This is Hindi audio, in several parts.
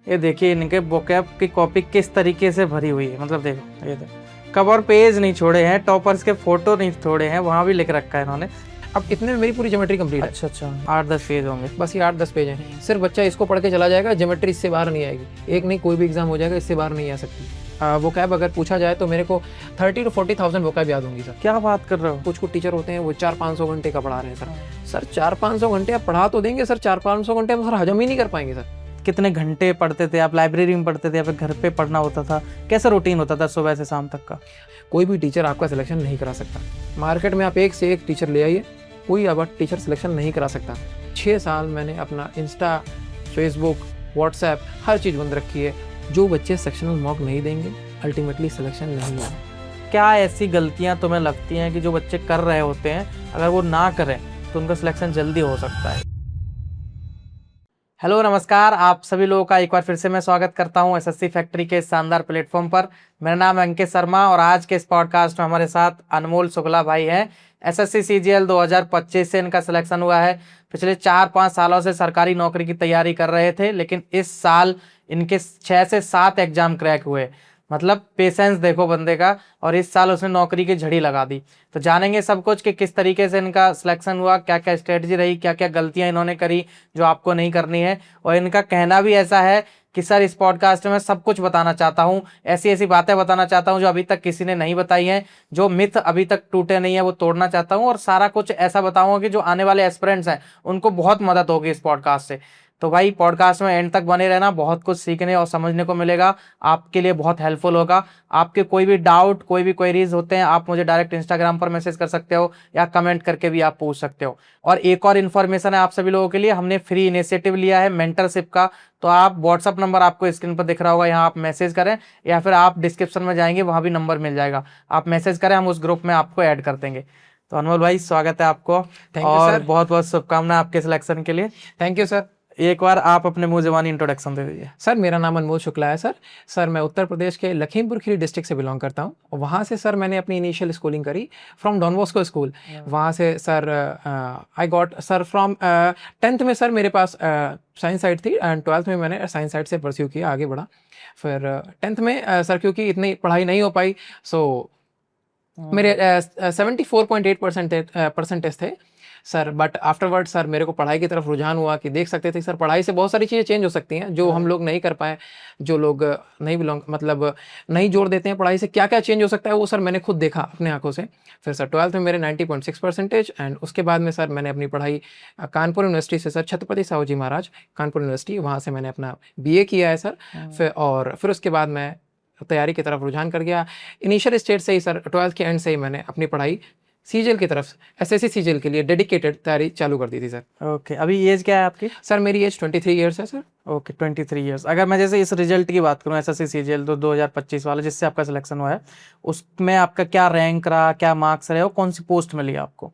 ये देखिए इनके वोकैब की कॉपी किस तरीके से भरी हुई है, मतलब देखो ये देखो कवर पेज नहीं छोड़े हैं, टॉपर्स के फोटो नहीं छोड़े हैं, वहाँ भी लिख रखा है इन्होंने। अब इतने में मेरी पूरी ज्योमेट्री कंप्लीट है। अच्छा 8-10 पेज होंगे, बस ये 8-10 पेज हैं। सिर्फ बच्चा इसको पढ़ के चला जाएगा, ज्योमेट्री इससे बाहर नहीं आएगी। एक नहीं, कोई भी एग्जाम हो जाएगा, इससे बाहर नहीं आ सकती। वोकैब अगर पूछा जाए तो मेरे को 30 to 40,000 वोकैब याद होंगी सर। क्या बात कर रहे हो? कुछ टीचर होते हैं वो 400-500 घंटे का पढ़ा रहे हैं सर। 400-500 घंटे आप पढ़ा तो देंगे सर, 400-500 घंटे हम सर हजम ही नहीं कर पाएंगे सर। कितने घंटे पढ़ते थे आप? लाइब्रेरी में पढ़ते थे या फिर घर पे पढ़ना होता था? कैसा रूटीन होता था सुबह से शाम तक का? कोई भी टीचर आपका सिलेक्शन नहीं करा सकता। मार्केट में आप एक से एक टीचर ले आइए, कोई अब टीचर सिलेक्शन नहीं करा सकता। 6 साल मैंने अपना इंस्टा, फेसबुक, व्हाट्सएप हर चीज़ बंद रखी है। जो बच्चे सेक्शनल मॉक नहीं देंगे अल्टीमेटली सिलेक्शन नहीं होगा। क्या ऐसी गलतियां तुम्हें लगती हैं कि जो बच्चे कर रहे होते हैं, अगर वो ना करें तो उनका सिलेक्शन जल्दी हो सकता है? हेलो नमस्कार, आप सभी लोगों का एक बार फिर से मैं स्वागत करता हूं एसएससी फैक्ट्री के इस शानदार प्लेटफॉर्म पर। मेरा नाम है अंकित शर्मा और आज के इस पॉडकास्ट में हमारे साथ अनमोल शुक्ला भाई हैं। एसएससी सीजीएल 2025 से इनका सिलेक्शन हुआ है। पिछले 4-5 सालों से सरकारी नौकरी की तैयारी कर रहे थे, लेकिन इस साल इनके 6 से 7 एग्जाम क्रैक हुए। मतलब पेशेंस देखो बंदे का, और इस साल उसने नौकरी की झड़ी लगा दी। तो जानेंगे सब कुछ कि किस तरीके से इनका सिलेक्शन हुआ, क्या क्या स्ट्रेटजी रही, क्या क्या गलतियां इन्होंने करी जो आपको नहीं करनी है। और इनका कहना भी ऐसा है कि सर इस पॉडकास्ट में सब कुछ बताना चाहता हूँ, ऐसी ऐसी बातें बताना चाहता हूँ जो अभी तक किसी ने नहीं बताई हैं, जो मिथ अभी तक टूटे नहीं है वो तोड़ना चाहता हूँ, और सारा कुछ ऐसा बताऊंगा कि जो आने वाले एस्पिरेंट्स हैं उनको बहुत मदद होगी इस पॉडकास्ट से। तो भाई पॉडकास्ट में एंड तक बने रहना, बहुत कुछ सीखने और समझने को मिलेगा, आपके लिए बहुत हेल्पफुल होगा। आपके कोई भी डाउट, कोई भी क्वेरीज होते हैं, आप मुझे डायरेक्ट इंस्टाग्राम पर मैसेज कर सकते हो या कमेंट करके भी आप पूछ सकते हो। और एक और इन्फॉर्मेशन है आप सभी लोगों के लिए, हमने फ्री इनिशिएटिव लिया है मेंटरशिप का। तो आप व्हाट्सअप नंबर आपको स्क्रीन पर दिख रहा होगा, यहाँ आप मैसेज करें या फिर आप डिस्क्रिप्शन में जाएंगे, वहाँ भी नंबर मिल जाएगा, आप मैसेज करें, हम उस ग्रुप में आपको ऐड कर देंगे। तो अनमोल भाई स्वागत है आपको, और बहुत बहुत शुभकामनाएं आपके सिलेक्शन के लिए। Thank you sir. एक बार आप अपने मुंह ज़बानी इंट्रोडक्शन दे दीजिए। सर मेरा नाम अनमोल शुक्ला है सर मैं उत्तर प्रदेश के लखीमपुर खीरी डिस्ट्रिक्ट से बिलोंग करता हूँ, और वहाँ से सर मैंने अपनी इनिशियल स्कूलिंग करी फ्रॉम डॉन बॉस्को स्कूल। वहाँ से sir I got sir from 10th में सर मेरे पास साइंस साइड थी, एंड 12th में मैंने साइंस साइड से परस्यू किया, आगे बढ़ा। फिर 10th में सर क्योंकि इतनी पढ़ाई नहीं हो पाई, सो मेरे 74.8% परसेंटेज थे सर। बट आफ्टरवर्ड सर मेरे को पढ़ाई की तरफ रुझान हुआ कि देख सकते थे सर पढ़ाई से बहुत सारी चीज़ें चेंज हो सकती हैं जो हम लोग नहीं कर पाए, जो लोग नहीं जोड़ देते हैं पढ़ाई से, क्या क्या चेंज हो सकता है वो सर मैंने खुद देखा अपने आंखों से। फिर सर 12th में मेरे 90.6 परसेंटेज, एंड उसके बाद में सर मैंने अपनी पढ़ाई कानपुर यूनिवर्सिटी से, सर छत्रपति साहू जी महाराज कानपुर यूनिवर्सिटी, वहाँ से मैंने अपना BA किया है सर। फिर उसके बाद मैं तैयारी की तरफ रुझान कर गया। इनिशियल स्टेज से ही सर 12th के एंड से ही मैंने अपनी पढ़ाई सीजीएल की तरफ, एसएससी सीजीएल के लिए डेडिकेटेड तैयारी चालू कर दी थी सर। ओके, अभी एज क्या है आपकी? सर मेरी एज 23 ईयर्स है सर। Okay 23 years. अगर मैं जैसे इस रिजल्ट की बात करूँ एसएससी सीजीएल 2025 वाला जिससे आपका सिलेक्शन हुआ है, उसमें आपका क्या रैंक रहा, क्या मार्क्स रहे और कौन सी पोस्ट मिली आपको?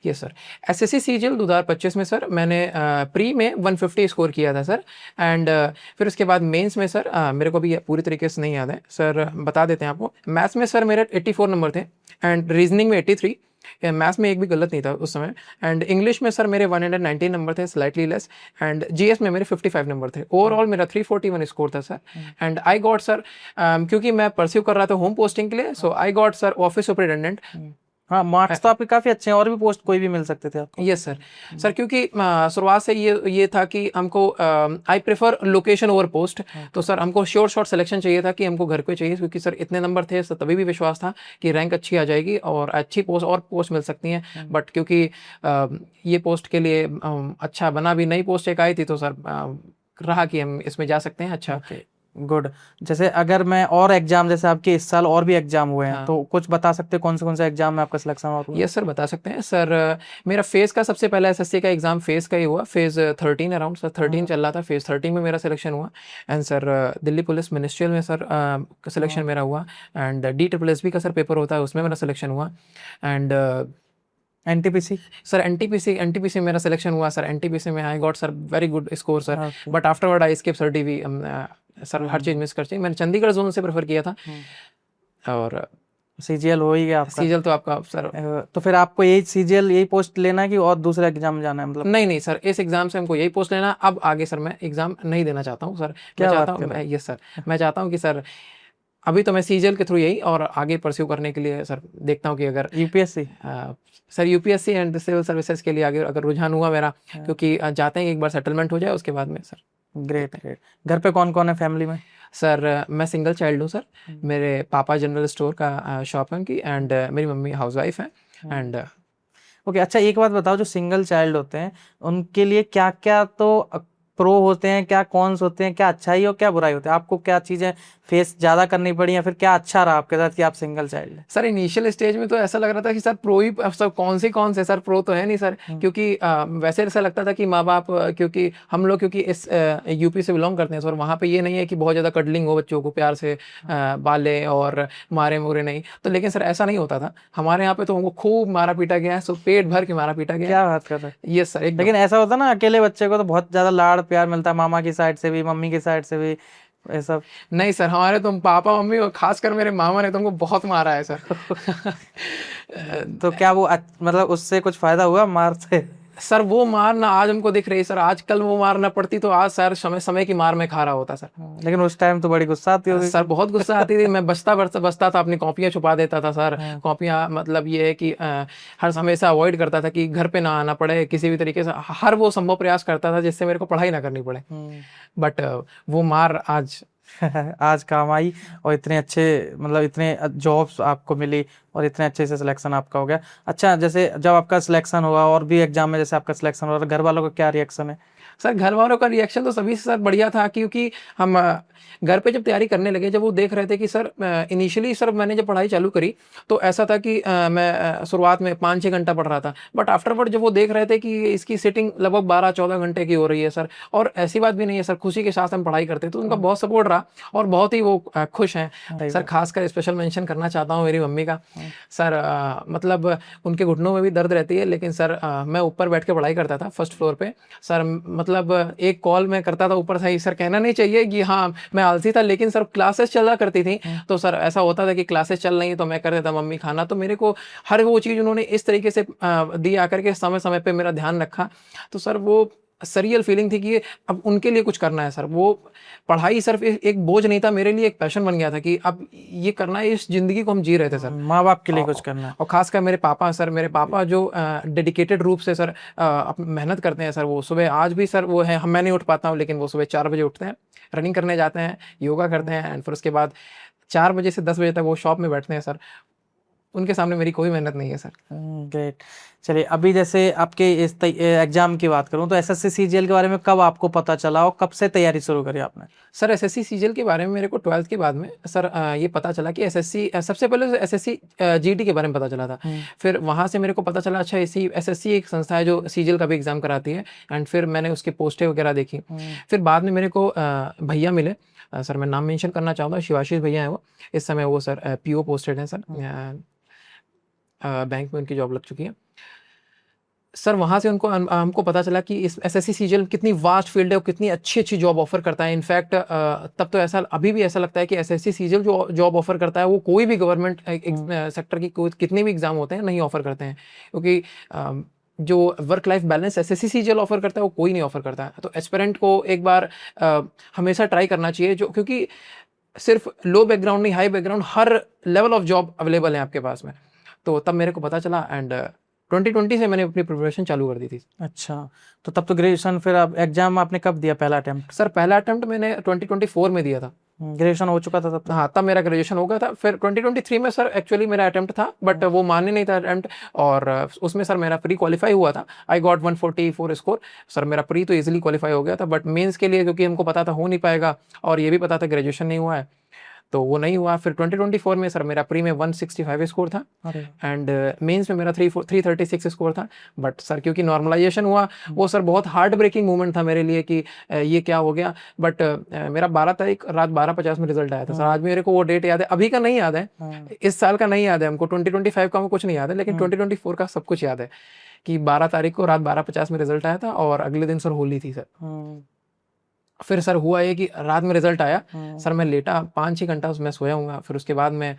यस सर, एसएससी सीजीएल 2025 में सर मैंने प्री में 150 स्कोर किया था सर, एंड फिर उसके बाद मेंस में सर मेरे को भी पूरी तरीके से नहीं याद है सर, बता देते हैं आपको। मैथ्स में सर मेरे 84 नंबर थे, एंड रीजनिंग में 83, मैथ्स में एक भी गलत नहीं था उस समय, एंड इंग्लिश में सर मेरे 119 नंबर थे, स्लाइटली लेस, एंड जीएस में मेरे 55 नंबर थे। ओवरऑल मेरा 341 स्कोर था sir. And I got sir, क्योंकि मैं परस्यू कर रहा था होम पोस्टिंग के लिए, so I got sir office superintendent. हाँ, मार्क्स तो आपके काफ़ी अच्छे हैं, और भी पोस्ट कोई भी मिल सकते थे आपको। यस सर क्योंकि शुरुआत से ये था कि हमको I prefer location over post, तो सर हमको शॉर्ट सिलेक्शन चाहिए था कि हमको घर पे चाहिए, क्योंकि सर इतने नंबर थे, सर तभी भी विश्वास था कि रैंक अच्छी आ जाएगी और अच्छी पोस्ट मिल सकती हैं। बट क्योंकि ये पोस्ट के लिए अच्छा बना भी, नई पोस्ट एक आई थी, तो सर रहा कि हम इसमें जा सकते हैं। अच्छा, गुड। जैसे अगर मैं और एग्जाम, जैसे आपके इस साल और भी एग्जाम हुए हैं, तो कुछ बता सकते हैं कौन से एग्जाम में आपका सिलेक्शन हुआ? यस सर बता सकते हैं सर। मेरा फेज का सबसे पहला एसएससी का एग्जाम फेज का ही हुआ, फेज 13 अराउंड सर 13 चल रहा था, फेज 13 में मेरा सिलेक्शन हुआ। And sir Delhi police ministerial में सर सिलेक्शन मेरा हुआ, एंड DSSB का सर पेपर होता है, उसमें मेरा सिलेक्शन हुआ। एंड एनटीपीसी सर एनटीपीसी मेरा सिलेक्शन हुआ सर। एनटीपीसी में आई got sir very good score sir, but afterward I skip sir DV sir, her cheese miss कर चाहिए। मैंने चंडीगढ़ जोन से प्रेफर किया था, और सीजीएल हो ही गया आपका। सीजीएल तो आपका सर तो फिर आपको यही सीजीएल यही पोस्ट लेना है कि और दूसरे एग्जाम में जाना है मतलब? नहीं सर, इस एग्जाम से हमको यही पोस्ट लेना। अब आगे सर मैं एग्जाम नहीं देना चाहता हूँ सर। क्या मैं बात चाहता कर हूँ रहे हैं? यस सर, मैं चाहता हूँ कि सर अभी तो मैं सीजीएल के थ्रू यही और आगे परस्यू करने के लिए सर देखता हूँ कि अगर UPSC? Sir UPSC and civil services के लिए आगे अगर रुझान हुआ मेरा, क्योंकि जाते हैं कि एक बार सेटलमेंट हो जाए उसके बाद में सर। Great great. घर पे कौन कौन है फैमिली में? सर मैं सिंगल चाइल्ड हूँ सर। मेरे पापा जनरल स्टोर का शॉप है उनकी, एंड मेरी मम्मी हाउसवाइफ है। एंड ओके, अच्छा एक बात बताओ, जो सिंगल चाइल्ड होते हैं उनके लिए क्या क्या तो प्रो होते हैं, क्या कॉन्स होते हैं, क्या अच्छाई और क्या बुराई होती है? आपको क्या चीजें फेस ज्यादा करनी पड़ी या फिर क्या अच्छा रहा आपके साथ कि आप सिंगल चाइल्ड हैं? सर इनिशियल स्टेज में तो ऐसा लग रहा था कि सर प्रो ही सब कौन से सर प्रो तो है नहीं सर, क्योंकि वैसे ऐसा लगता था कि माँ बाप क्योंकि हम लोग क्योंकि इस यूपी से बिलोंग करते हैं सर, वहाँ पे ये नहीं है कि बहुत ज़्यादा कडलिंग हो, बच्चों को प्यार से बाले और मारे मुरे नहीं तो। लेकिन सर ऐसा नहीं होता था हमारे यहाँ पे, तो हमको खूब मारा पीटा गया है, सो पेट भर के मारा पीटा गया। क्या बात कर रहे हैं? ये सर एकदम। लेकिन ऐसा होता है ना, अकेले बच्चे को तो बहुत ज्यादा लाड़ प्यार मिलता है, मामा की साइड से भी मम्मी की साइड से भी, ऐसा? नहीं सर, हमारे तो पापा मम्मी और खासकर मेरे मामा ने तुमको बहुत मारा है सर। तो क्या वो मतलब उससे कुछ फायदा हुआ मार से? सर वो मार ना आज हमको दिख रही है सर, आजकल वो मार ना पड़ती तो आज सर समय की मार में खा रहा होता सर। लेकिन उस टाइम तो बड़ी गुस्सा आती होगी। सर बहुत गुस्सा आती थी, मैं बचता था, अपनी कॉपियां छुपा देता था सर। कॉपियां मतलब ये है कि हर समय से अवॉइड करता था कि घर पे ना आना पड़े किसी भी तरीके से, हर वो संभव प्रयास करता था जिससे मेरे को पढ़ाई ना करनी पड़े। बट वो मार आज आज काम आई और इतने अच्छे मतलब इतने जॉब्स आपको मिली और इतने अच्छे से सिलेक्शन आपका हो गया। अच्छा, जैसे जब आपका सिलेक्शन हुआ और भी एग्जाम में जैसे आपका सिलेक्शन हुआ, घर वालों का क्या रिएक्शन है? सर घर वालों का रिएक्शन तो सभी से सर बढ़िया था, क्योंकि हम घर पे जब तैयारी करने लगे, जब वो देख रहे थे कि सर इनिशियली सर मैंने जब पढ़ाई चालू करी तो ऐसा था कि मैं शुरुआत में 5-6 घंटा पढ़ रहा था, बट आफ्टरवर्ड जब वो देख रहे थे कि इसकी सिटिंग लगभग 12-14 घंटे की हो रही है सर, और ऐसी बात भी नहीं है सर, खुशी के साथ हम पढ़ाई करते, तो उनका बहुत सपोर्ट रहा और बहुत ही वो खुश हैं सर। खासकर स्पेशल मेंशन करना चाहता हूँ मेरी मम्मी का सर। मतलब उनके घुटनों में भी दर्द रहती है, लेकिन सर मैं ऊपर बैठ के पढ़ाई करता था फर्स्ट फ्लोर पे सर। मतलब एक कॉल मैं करता था ऊपर से ही सर, कहना नहीं चाहिए कि हाँ मैं आलसी था, लेकिन सर क्लासेस चला करती थी तो सर ऐसा होता था कि क्लासेस चल रही है तो मैं कर देता मम्मी खाना, तो मेरे को हर वो चीज़ उन्होंने इस तरीके से दी आकर के समय समय पे मेरा ध्यान रखा, तो सर वो सरियल फीलिंग थी कि अब उनके लिए कुछ करना है सर। वो पढ़ाई सिर्फ एक बोझ नहीं था मेरे लिए, एक पैशन बन गया था कि अब ये करना है, इस जिंदगी को हम जी रहे थे सर, माँ बाप के लिए कुछ करना है। और खासकर मेरे पापा सर, मेरे पापा जो डेडिकेटेड रूप से सर मेहनत करते हैं सर। वो सुबह आज भी सर वो है, हम मैं नहीं उठ पाता हूँ लेकिन वो सुबह 4 बजे उठते हैं, रनिंग करने जाते हैं, योगा करते हैं, एंड फिर उसके बाद 4 बजे से 10 बजे तक वो शॉप में बैठते हैं सर। उनके सामने मेरी कोई मेहनत नहीं है सर। ग्रेट। चलिए, अभी जैसे आपके इस एग्जाम की बात करूं तो एसएससी सीजीएल के बारे में कब आपको पता चला और कब से तैयारी शुरू करी आपने? सर एसएससी सीजीएल के बारे में मेरे को 12th के बाद में सर ये पता चला कि एसएससी, सबसे पहले एसएससी जीडी के बारे में पता चला था। फिर वहाँ से मेरे को पता चला अच्छा एसएससी एक संस्था है जो सीजीएल का भी एग्जाम कराती है, एंड फिर मैंने उसके पोस्टें वगैरह देखी। फिर बाद में मेरे को भैया मिले सर, मैं नाम मेंशन करना चाहूँगा, शिवाशीष भैया हैं वो, इस समय वो सर पीओ पोस्टेड हैं सर, बैंक में उनकी जॉब लग चुकी है सर। वहाँ से उनको हमको पता चला कि इस एसएससी सीजीएल कितनी वास्ट फील्ड है और कितनी अच्छी जॉब ऑफर करता है। इनफैक्ट तब तो ऐसा अभी भी ऐसा लगता है कि एसएससी सीजीएल जो जॉब ऑफर करता है वो कोई भी गवर्नमेंट सेक्टर की कितने भी एग्जाम होते हैं नहीं ऑफर करते हैं, क्योंकि जो work life balance SSC CGL offer करता है वो कोई नहीं ऑफर करता है। तो एस्पिरेंट को एक बार हमेशा ट्राई करना चाहिए, जो क्योंकि सिर्फ लो बैकग्राउंड नहीं, high background, her level of job available है आपके पास में। तो तब मेरे को पता चला, एंड 2020 से मैंने अपनी प्रिपरेशन चालू कर दी थी। अच्छा, तो तब तो ग्रेजुएशन, फिर अब एग्जाम आपने कब दिया पहला अटेम्प्ट? सर पहला अटेम्प्ट मैंने 2024 में दिया था। ग्रेजुएशन हो चुका था तब तक? हाँ, तब मेरा ग्रेजुएशन हो गया था। फिर 2023 में सर एक्चुअली मेरा अटेम्प्ट था, बट वो माने नहीं था अटेम्प्ट, और उसमें सर मेरा प्री क्वालिफाई हुआ था। आई गॉट 144 स्कोर सर, मेरा प्री तो इजीली क्वालिफाई हो गया था, बट मेंस के लिए क्योंकि हमको पता था हो नहीं पाएगा, और ये भी पता था ग्रेजुएशन नहीं हुआ है, तो वो नहीं हुआ। फिर 2024 में सर मेरा प्री में 165 स्कोर था, एंड मेंस में मेरा 336 स्कोर था। बट सर क्योंकि नॉर्मलाइजेशन हुआ, वो सर बहुत हार्ट ब्रेकिंग मोमेंट था मेरे लिए कि ये क्या हो गया। बट मेरा 12 तारीख रात 12:50 में रिजल्ट आया था सर। आज मेरे को वो डेट याद है, अभी का नहीं याद है, इस साल का नहीं याद है हमको, 2025 का हमको कुछ नहीं याद है, लेकिन 2024 का सब कुछ याद है कि 12 तारीख को रात 12:50 में रिजल्ट आया था, और अगले दिन सर होली थी सर। फिर सर हुआ ये कि रात में रिजल्ट आया, हम्म। सर मैं लेटा 5-6 घंटा उसमें सोया हूँ। फिर उसके बाद मैं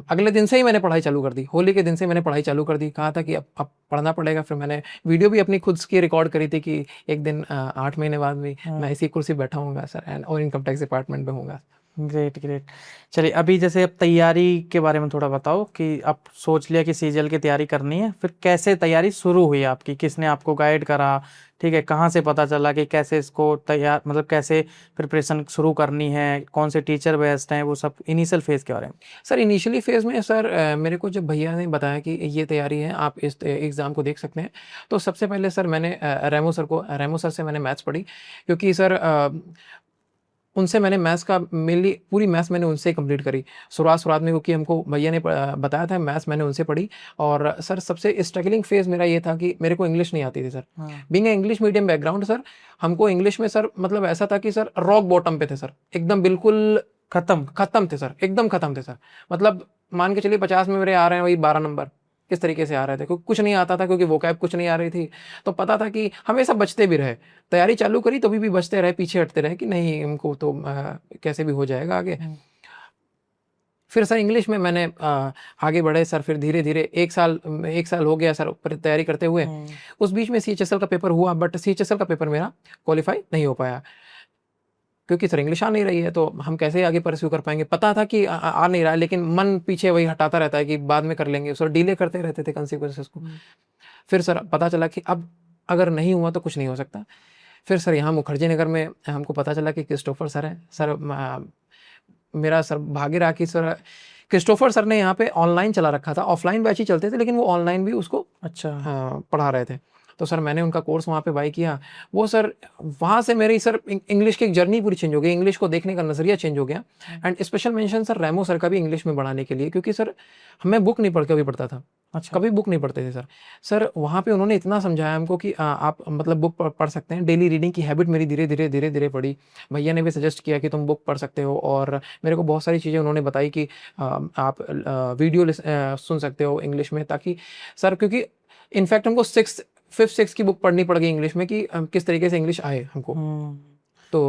अगले दिन से ही मैंने पढ़ाई चालू कर दी, होली के दिन से मैंने पढ़ाई चालू कर दी। कहा था कि अब पढ़ना पड़ेगा। फिर मैंने वीडियो भी अपनी खुद की रिकॉर्ड करी थी कि एक दिन 8 महीने बाद भी मैं इसी कुर्सी पे बैठा हूँगा सर, और इनकम टैक्स डिपार्टमेंट में हूँगा। Great great. चलिए अभी जैसे अब तैयारी के बारे में थोड़ा बताओ कि अब सोच लिया कि सीजीएल की तैयारी करनी है, फिर कैसे तैयारी शुरू हुई आपकी, किसने आपको गाइड करा, ठीक है, कहाँ से पता चला कि कैसे इसको तैयार मतलब कैसे प्रिपरेशन शुरू करनी है, कौन से टीचर बेस्ट हैं, वो सब इनिशियल फेज के बारे में। सर इनिशियली फेज़ में सर मेरे को जब भैया ने बताया कि ये तैयारी है, आप इस एग्ज़ाम को देख सकते हैं, तो सबसे पहले सर मैंने रेमो सर से मैंने मैथ्स पढ़ी, क्योंकि सर उनसे मैंने मैथ्स का मेनली पूरी मैथ्स मैंने उनसे कंप्लीट करी शुरुआत में, क्योंकि हमको भैया ने बताया था। मैथ्स मैंने उनसे पढ़ी। और सर सबसे स्ट्रगलिंग फेज़ मेरा ये था कि मेरे को इंग्लिश नहीं आती थी sir. Being a English medium background sir, हमको इंग्लिश में सर मतलब ऐसा था कि सर रॉक बॉटम पे थे सर, एकदम बिल्कुल खत्म थे सर, एकदम खत्म थे सर। मतलब मान के चलिए 50 में मेरे आ रहे हैं वही 12 नंबर, किस तरीके से आ रहे थे, क्योंकि कुछ नहीं आता था, क्योंकि वोकैब कुछ नहीं आ रही थी। तो पता था कि हमेशा बचते भी रहे, तैयारी चालू करी तो भी बचते रहे, पीछे हटते रहे कि नहीं हमको तो कैसे भी हो जाएगा आगे। फिर सर इंग्लिश में मैंने आगे बढ़े सर। फिर धीरे धीरे एक साल हो गया सर तैयारी करते हुए। उस बीच में CHSL का पेपर हुआ, बट CHSL का पेपर मेरा क्वालिफाई नहीं हो पाया, क्योंकि सर इंग्लिश आ नहीं रही है, तो हम कैसे आगे परस्यू कर पाएंगे। पता था कि आ नहीं रहा है, लेकिन मन पीछे वही हटाता रहता है कि बाद में कर लेंगे, सर डिले करते रहते थे कंसिक्वेंसेस को। फिर सर पता चला कि अब अगर नहीं हुआ तो कुछ नहीं हो सकता। फिर सर यहाँ मुखर्जी नगर में हमको पता चला कि क्रिस्टोफर सर हैं। सर मेरा सर भाग्य रहा कि सर क्रिस्टोफर सर ने यहाँ पे ऑनलाइन चला रखा था, ऑफलाइन बैच ही चलते थे, लेकिन वो ऑनलाइन भी उसको पढ़ा रहे थे। तो सर मैंने उनका कोर्स वहाँ पे बाई किया। वो सर वहाँ से मेरी सर इंग्लिश की एक जर्नी पूरी चेंज हो गई, इंग्लिश को देखने का नज़रिया चेंज हो गया। And special mention sir Remo sir का भी इंग्लिश में बढ़ाने के लिए, क्योंकि सर हमें बुक नहीं कभी पढ़ता था। अच्छा, कभी बुक नहीं पढ़ते थे सर। सर वहाँ पे उन्होंने इतना समझाया हमको कि आप मतलब बुक पढ़ सकते हैं। डेली रीडिंग की हैबिट मेरी धीरे धीरे पड़ी। भैया ने भी सजेस्ट किया कि तुम बुक पढ़ सकते हो, और मेरे को बहुत सारी चीज़ें उन्होंने बताई कि आप वीडियो सुन सकते हो इंग्लिश में, ताकि सर क्योंकि इनफैक्ट हमको 5th 6th की बुक पढ़नी पड़ गई इंग्लिश में कि किस तरीके से इंग्लिश आए हमको। तो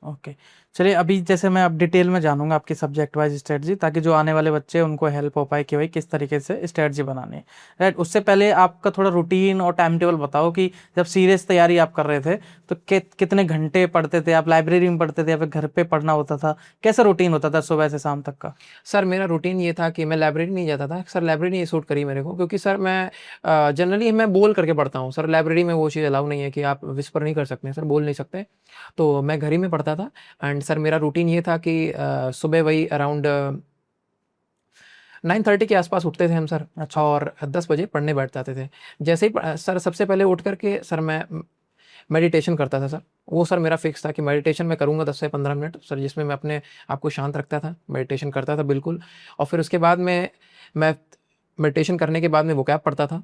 ओके चलिए अभी जैसे मैं अब डिटेल में जानूंगा आपकी सब्जेक्ट वाइज स्ट्रेटजी, ताकि जो आने वाले बच्चे हैं उनको हेल्प हो पाए कि भाई किस तरीके से स्ट्रेटजी बनानी है, राइट। उससे पहले आपका थोड़ा रूटीन और टाइम टेबल बताओ कि जब सीरियस तैयारी आप कर रहे थे तो कितने घंटे पढ़ते थे आप, लाइब्रेरी में पढ़ते थे या फिर घर पे पढ़ना होता था, कैसा रूटीन होता था सुबह से शाम तक का? सर मेरा रूटीन ये था कि मैं लाइब्रेरी नहीं जाता था सर। लाइब्रेरी नहीं सूट करी मेरे को, क्योंकि सर मैं जनरली मैं बोल करके पढ़ता हूँ सर। लाइब्रेरी में वो चीज़ अलाउ नहीं है कि आप विस्पर नहीं कर सकते सर, बोल नहीं सकते। तो मैं घर ही में पढ़ता था। एंड सर मेरा रूटीन ये था कि सुबह वही अराउंड 9:30 के आसपास उठते थे हम सर। अच्छा। और 10 बजे पढ़ने बैठ जाते थे। जैसे ही सर सबसे पहले उठ करके सर मैं मेडिटेशन करता था सर। वो सर मेरा फिक्स था कि मेडिटेशन मैं करूँगा 10 से 15 मिनट सर, जिसमें मैं अपने आप को शांत रखता था, मेडिटेशन करता था बिल्कुल। और फिर उसके बाद मैं मेडिटेशन करने के बाद में वोकैब पढ़ता था।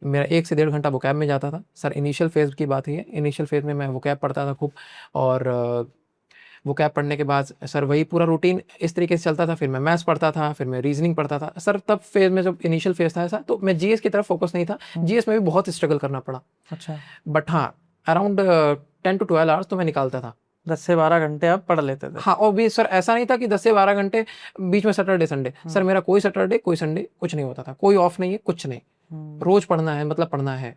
मेरा 1 से 1.5 घंटा वोकैब में जाता था सर। इनिशियल फेज़ की बात है, इनिशियल फेज़ में मैं वोकैब पढ़ता था खूब। और वोकैब पढ़ने के बाद सर वही पूरा रूटीन इस तरीके से चलता था। फिर मैं मैथ्स पढ़ता था, फिर मैं रीजनिंग पढ़ता था सर। तब फेज़ में जब इनिशियल फेज़ था ऐसा, तो मैं जीएस की तरफ फोकस नहीं था। जीएस में भी बहुत स्ट्रगल करना पड़ा। अच्छा, बट हाँ अराउंड 10 to 12 आवर्स तो मैं निकालता था। 10 से 12 घंटे आप पढ़ लेते थे? हाँ, और भी सर ऐसा नहीं था कि 10 से 12 घंटे बीच में सैटरडे संडे। सर मेरा कोई सैटरडे कोई संडे कुछ नहीं होता था, कोई ऑफ नहीं है, कुछ नहीं। रोज पढ़ना है, मतलब पढ़ना है।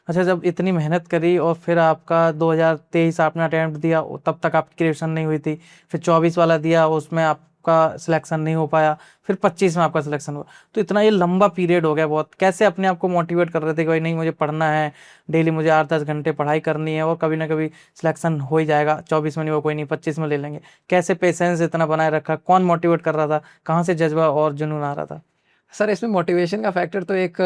अच्छा, जब इतनी मेहनत करी और फिर आपका 2023 आपने अटेम्प्ट दिया, तब तक आपकी ग्रेजुएशन नहीं हुई थी, फिर 24 वाला दिया, उसमें आपका सिलेक्शन नहीं हो पाया, फिर 25 में आपका सिलेक्शन हुआ, तो इतना ये लंबा पीरियड हो गया बहुत। कैसे अपने आप को मोटिवेट कर रहे थे कि भाई नहीं मुझे पढ़ना है, डेली मुझे 8-10 घंटे पढ़ाई करनी है और कभी ना कभी सिलेक्शन हो ही जाएगा, 24 में नहीं हो कोई नहीं 25 में ले लेंगे। कैसे पेशेंस इतना बनाए रखा, कौन मोटिवेट कर रहा था, कहाँ से जज्बा और जुनून आ रहा था? सर इसमें मोटिवेशन का फैक्टर तो एक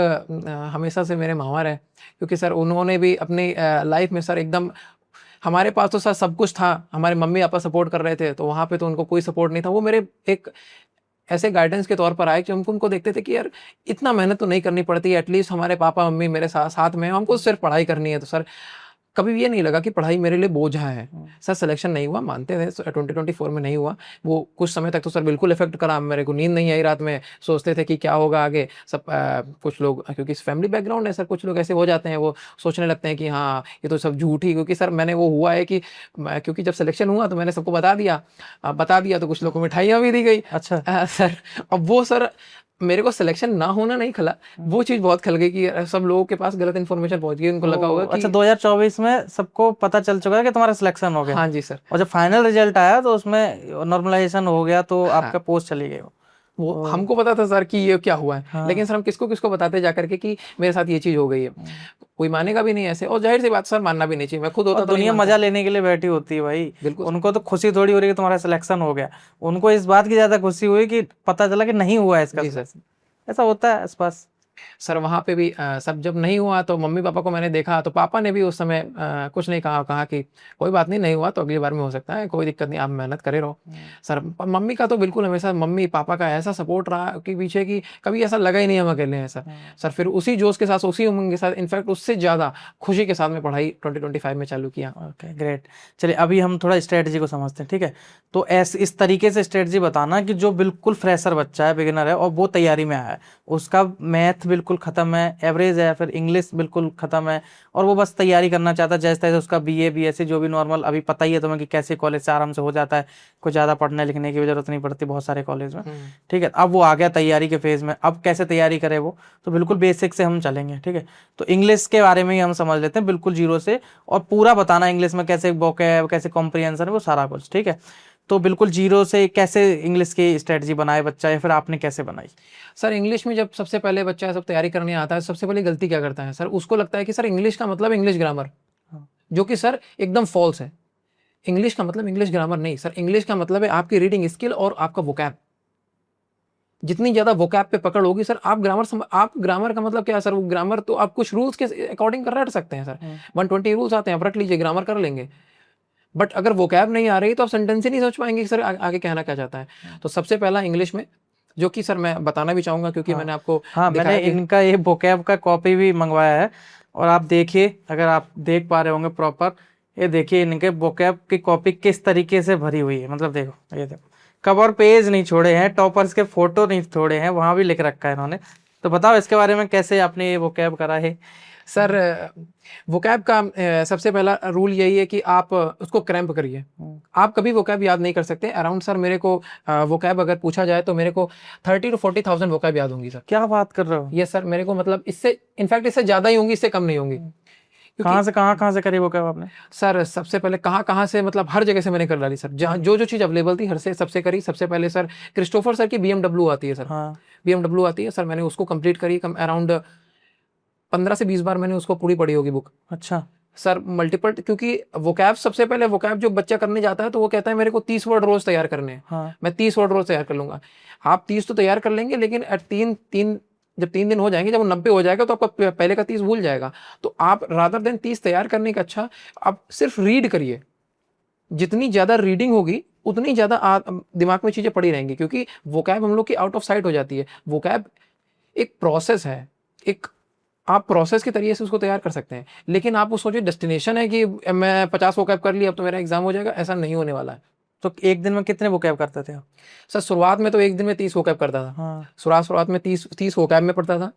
हमेशा से मेरे मामा रहे, क्योंकि सर उन्होंने भी अपनी लाइफ में सर एकदम, हमारे पास तो सर सब कुछ था, हमारे मम्मी पापा सपोर्ट कर रहे थे, तो वहाँ पे तो उनको कोई सपोर्ट नहीं था। वो मेरे एक ऐसे गाइडेंस के तौर पर आए कि हम उनको देखते थे कि यार इतना मेहनत तो नहीं करनी पड़ती, एटलीस्ट हमारे पापा मम्मी मेरे साथ में, हमको सिर्फ पढ़ाई करनी है। तो सर कभी भी ये नहीं लगा कि पढ़ाई मेरे लिए बोझ है। सर सिलेक्शन नहीं हुआ, मानते थे 2024 में नहीं हुआ, वो कुछ समय तक तो सर बिल्कुल इफेक्ट करा, मेरे को नींद नहीं आई रात में, सोचते थे कि क्या होगा आगे। सब कुछ लोग, क्योंकि फैमिली बैकग्राउंड है सर, कुछ लोग ऐसे हो जाते हैं, वो सोचने लगते हैं कि हाँ ये तो सब झूठ ही, क्योंकि सर मैंने वो हुआ है कि क्योंकि जब सिलेक्शन हुआ तो मैंने सबको बता दिया तो कुछ लोगों को मिठाइयाँ भी दी गई। अच्छा। सर अब वो सर मेरे को सिलेक्शन ना होना नहीं खला, वो चीज बहुत खल गई कि सब लोगों के पास गलत इन्फॉर्मेशन पहुंच गई, उनको लगा होगा कि अच्छा 2024 में सबको पता चल चुका है कि तुम्हारा सिलेक्शन हो गया। हाँ जी सर। और जब फाइनल रिजल्ट आया तो उसमें नॉर्मलाइजेशन हो गया तो हाँ। आपका पोस्ट चली गई। वो हमको पता था सर कि ये क्या हुआ है। हाँ। लेकिन सर हम किसको किसको बताते जा करके कि मेरे साथ ये चीज हो गई है, कोई मानेगा भी नहीं ऐसे, और जाहिर सी बात सर मानना भी नहीं चाहिए, मैं खुद होता और तो नहीं दुनिया मानता। मजा लेने के लिए बैठी होती है भाई। बिल्कुल। उनको तो खुशी थोड़ी हो रही है कि तुम्हारा सिलेक्शन हो गया, उनको इस बात की ज्यादा खुशी हुई कि पता चला कि नहीं हुआ है इसका जी सर। सिलेक्शन। ऐसा होता है आसपास। सर वहाँ पे भी सब जब नहीं हुआ तो मम्मी पापा को मैंने देखा, तो पापा ने भी उस समय कुछ नहीं कहा कि कोई बात नहीं, नहीं हुआ तो अगली बार में हो सकता है, कोई दिक्कत नहीं, आप मेहनत करे रहो। सर मम्मी का तो बिल्कुल हमेशा, मम्मी पापा का ऐसा सपोर्ट रहा कि पीछे की कभी ऐसा लगा ही नहीं हम अकेले हैं सर। सर फिर उसी जोश के साथ, उसी उमंग के साथ, इनफैक्ट उससे ज़्यादा खुशी के साथ में पढ़ाई 2025 में चालू किया। Okay great. चलिए अभी हम थोड़ा स्ट्रेटजी को समझते हैं, ठीक है। तो ऐसे इस तरीके से स्ट्रेटजी बताना कि जो बिल्कुल फ्रेशर बच्चा है, बिगिनर है, और वो तैयारी में आया है, उसका मैथ बिल्कुल खत्म है, एवरेज है, फिर इंग्लिश बिल्कुल खत्म है, और वो बस तैयारी करना चाहता है, जैसे तैसे उसका बीए बीएससी जो भी नॉर्मल, अभी पता ही है तुम्हें कि कैसे कॉलेज से आराम से हो जाता है, कुछ ज़्यादा पढ़ने लिखने की भी जरूरत नहीं पड़ती बहुत सारे कॉलेज में, ठीक है। अब वो आ गया तैयारी के फेज में, अब कैसे तैयारी करे वो, तो बिल्कुल बेसिक से हम चलेंगे, ठीक है। तो इंग्लिश के बारे में ही हम समझ लेते हैं बिल्कुल जीरो से, और पूरा बताना इंग्लिश में कैसे वोकैब, कैसे कॉम्प्रिहेंशन, वो सारा कुछ, ठीक है। तो बिल्कुल जीरो से कैसे इंग्लिश की स्ट्रेटजी बनाए बच्चा, या फिर आपने कैसे बनाई? सर इंग्लिश में जब सबसे पहले बच्चा सब तैयारी करने आता है, सबसे पहले गलती क्या करता है सर, उसको लगता है कि सर इंग्लिश का मतलब इंग्लिश ग्रामर, जो कि सर एकदम फॉल्स है। इंग्लिश का मतलब इंग्लिश ग्रामर नहीं सर, इंग्लिश का मतलब है आपकी रीडिंग स्किल और आपका वोकैब। जितनी ज्यादा वोकैब पे पकड़ होगी सर, आप आप ग्रामर का मतलब क्या है सर, वो ग्रामर तो आप कुछ रूल्स के अकॉर्डिंग कर रट सकते हैं सर, 120 रूल्स आते हैं, आप रट लीजिए, ग्रामर कर लेंगे। बट अगर वोकैब नहीं आ रही तो आप सेंटेंस ही नहीं समझ पाएंगे कि सर आगे कहना क्या चाहता है। तो सबसे पहला इंग्लिश में, जो कि सर मैं बताना भी चाहूंगा क्योंकि मैंने आपको मैंने इनका ये वोकैब का कॉपी भी मंगवाया है, और आप देखिए, अगर आप देख पा रहे होंगे प्रॉपर, ये देखिए इनके वोकैब की कॉपी किस तरीके से भरी हुई है, मतलब देखो, ये देखो, कवर पेज नहीं छोड़े हैं, टॉपर्स के फोटो नहीं छोड़े हैं, वहां भी लिख रखा है इन्होंने। तो बताओ इसके बारे में, कैसे आपने ये वोकैब करा है? सर वोकैब का सबसे पहला रूल यही है कि आप उसको क्रैम्प करिए। आप कभी वोकैब याद नहीं कर सकते अराउंड, सर मेरे को वोकैब अगर पूछा जाए तो मेरे को 30 to 40,000 वोकैब याद होंगी सर। क्या बात कर रहे हो? ये सर मेरे को, मतलब इससे इनफैक्ट इससे ज़्यादा ही होंगी, इससे कम नहीं होंगी। कहाँ से करी वोकैब आपने? सर सबसे पहले कहाँ से, मतलब हर जगह से मैंने कर डाली सर, जहाँ जो चीज़ अवेलेबल थी हर से सबसे करी। सबसे पहले सर क्रिस्टोफर सर की BMW आती है सर, BMW आती है सर, मैंने उसको कंप्लीट करी, अराउंड 15 से 20 बार मैंने उसको पूरी पढ़ी होगी बुक। अच्छा सर मल्टीपल, क्योंकि वोकैब, सबसे पहले वोकैब जो बच्चा करने जाता है तो वो कहता है मेरे को 30 वर्ड रोज तैयार करने हैं। मैं 30 वर्ड रोज तैयार कर लूंगा। आप 30 तो तैयार कर लेंगे, लेकिन जब 3 दिन हो जाएंगे, जब वो 90 हो जाएगा तो आपका पहले का 30 भूल जाएगा। तो आप रादर देन 30 तैयार करने का, अच्छा आप सिर्फ रीड करिए। जितनी ज्यादा रीडिंग होगी उतनी ज्यादा दिमाग में चीजें पड़ी रहेंगी, क्योंकि वोकैब हम लोग की आउट ऑफ साइट हो जाती है। वोकैब एक प्रोसेस है, एक आप प्रोसेस के तरीके से उसको तैयार कर सकते हैं, लेकिन आप वो सोचिए डेस्टिनेशन है कि मैं 50 वोकैब कर लिया अब तो मेरा एग्जाम हो जाएगा, ऐसा नहीं होने वाला है। तो एक दिन में कितने वोकैब करते थे आप? सर शुरुआत में तो एक दिन में 30 वोकैब करता था। शुरुआत में 30 वोकैब में पढ़ता था,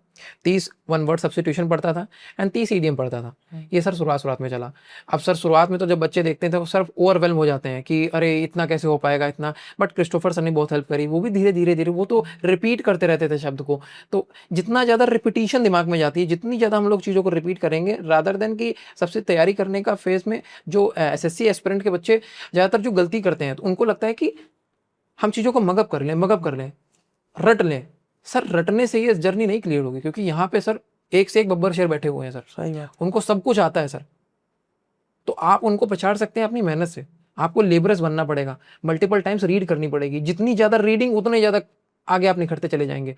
30 वन वर्ड सब्स्टिट्यूशन पढ़ता था, एंड 30 ईडीएम पढ़ता था। ये सर शुरुआत में चला। अब सर शुरुआत में तो जब बच्चे देखते हैं तो सर ओवरवेलम हो जाते हैं कि अरे इतना कैसे हो पाएगा इतना, बट क्रिस्टोफर सर ने बहुत हेल्प करी, वो भी धीरे धीरे वो तो रिपीट करते रहते थे शब्द को। तो जितना ज़्यादा रिपीटिशन दिमाग में जाती है, जितनी ज़्यादा हम लोग चीज़ों को रिपीट करेंगे, रादर देन कि सबसे तैयारी करने का फेज में जो SSC एस्पिरेंट के बच्चे ज़्यादातर जो गलती करते हैं, तो उनको लगता है कि हम चीज़ों को मगअप कर लें, रट लें। सर रटने से ये जर्नी नहीं क्लियर होगी, क्योंकि यहाँ पे सर एक से एक बब्बर शेर बैठे हुए हैं सर, सही बात, उनको सब कुछ आता है सर। तो आप उनको पछाड़ सकते हैं अपनी मेहनत से। आपको लेबरस बनना पड़ेगा, मल्टीपल टाइम्स रीड करनी पड़ेगी। जितनी ज़्यादा रीडिंग उतने ज़्यादा आगे आप निखरते चले जाएंगे।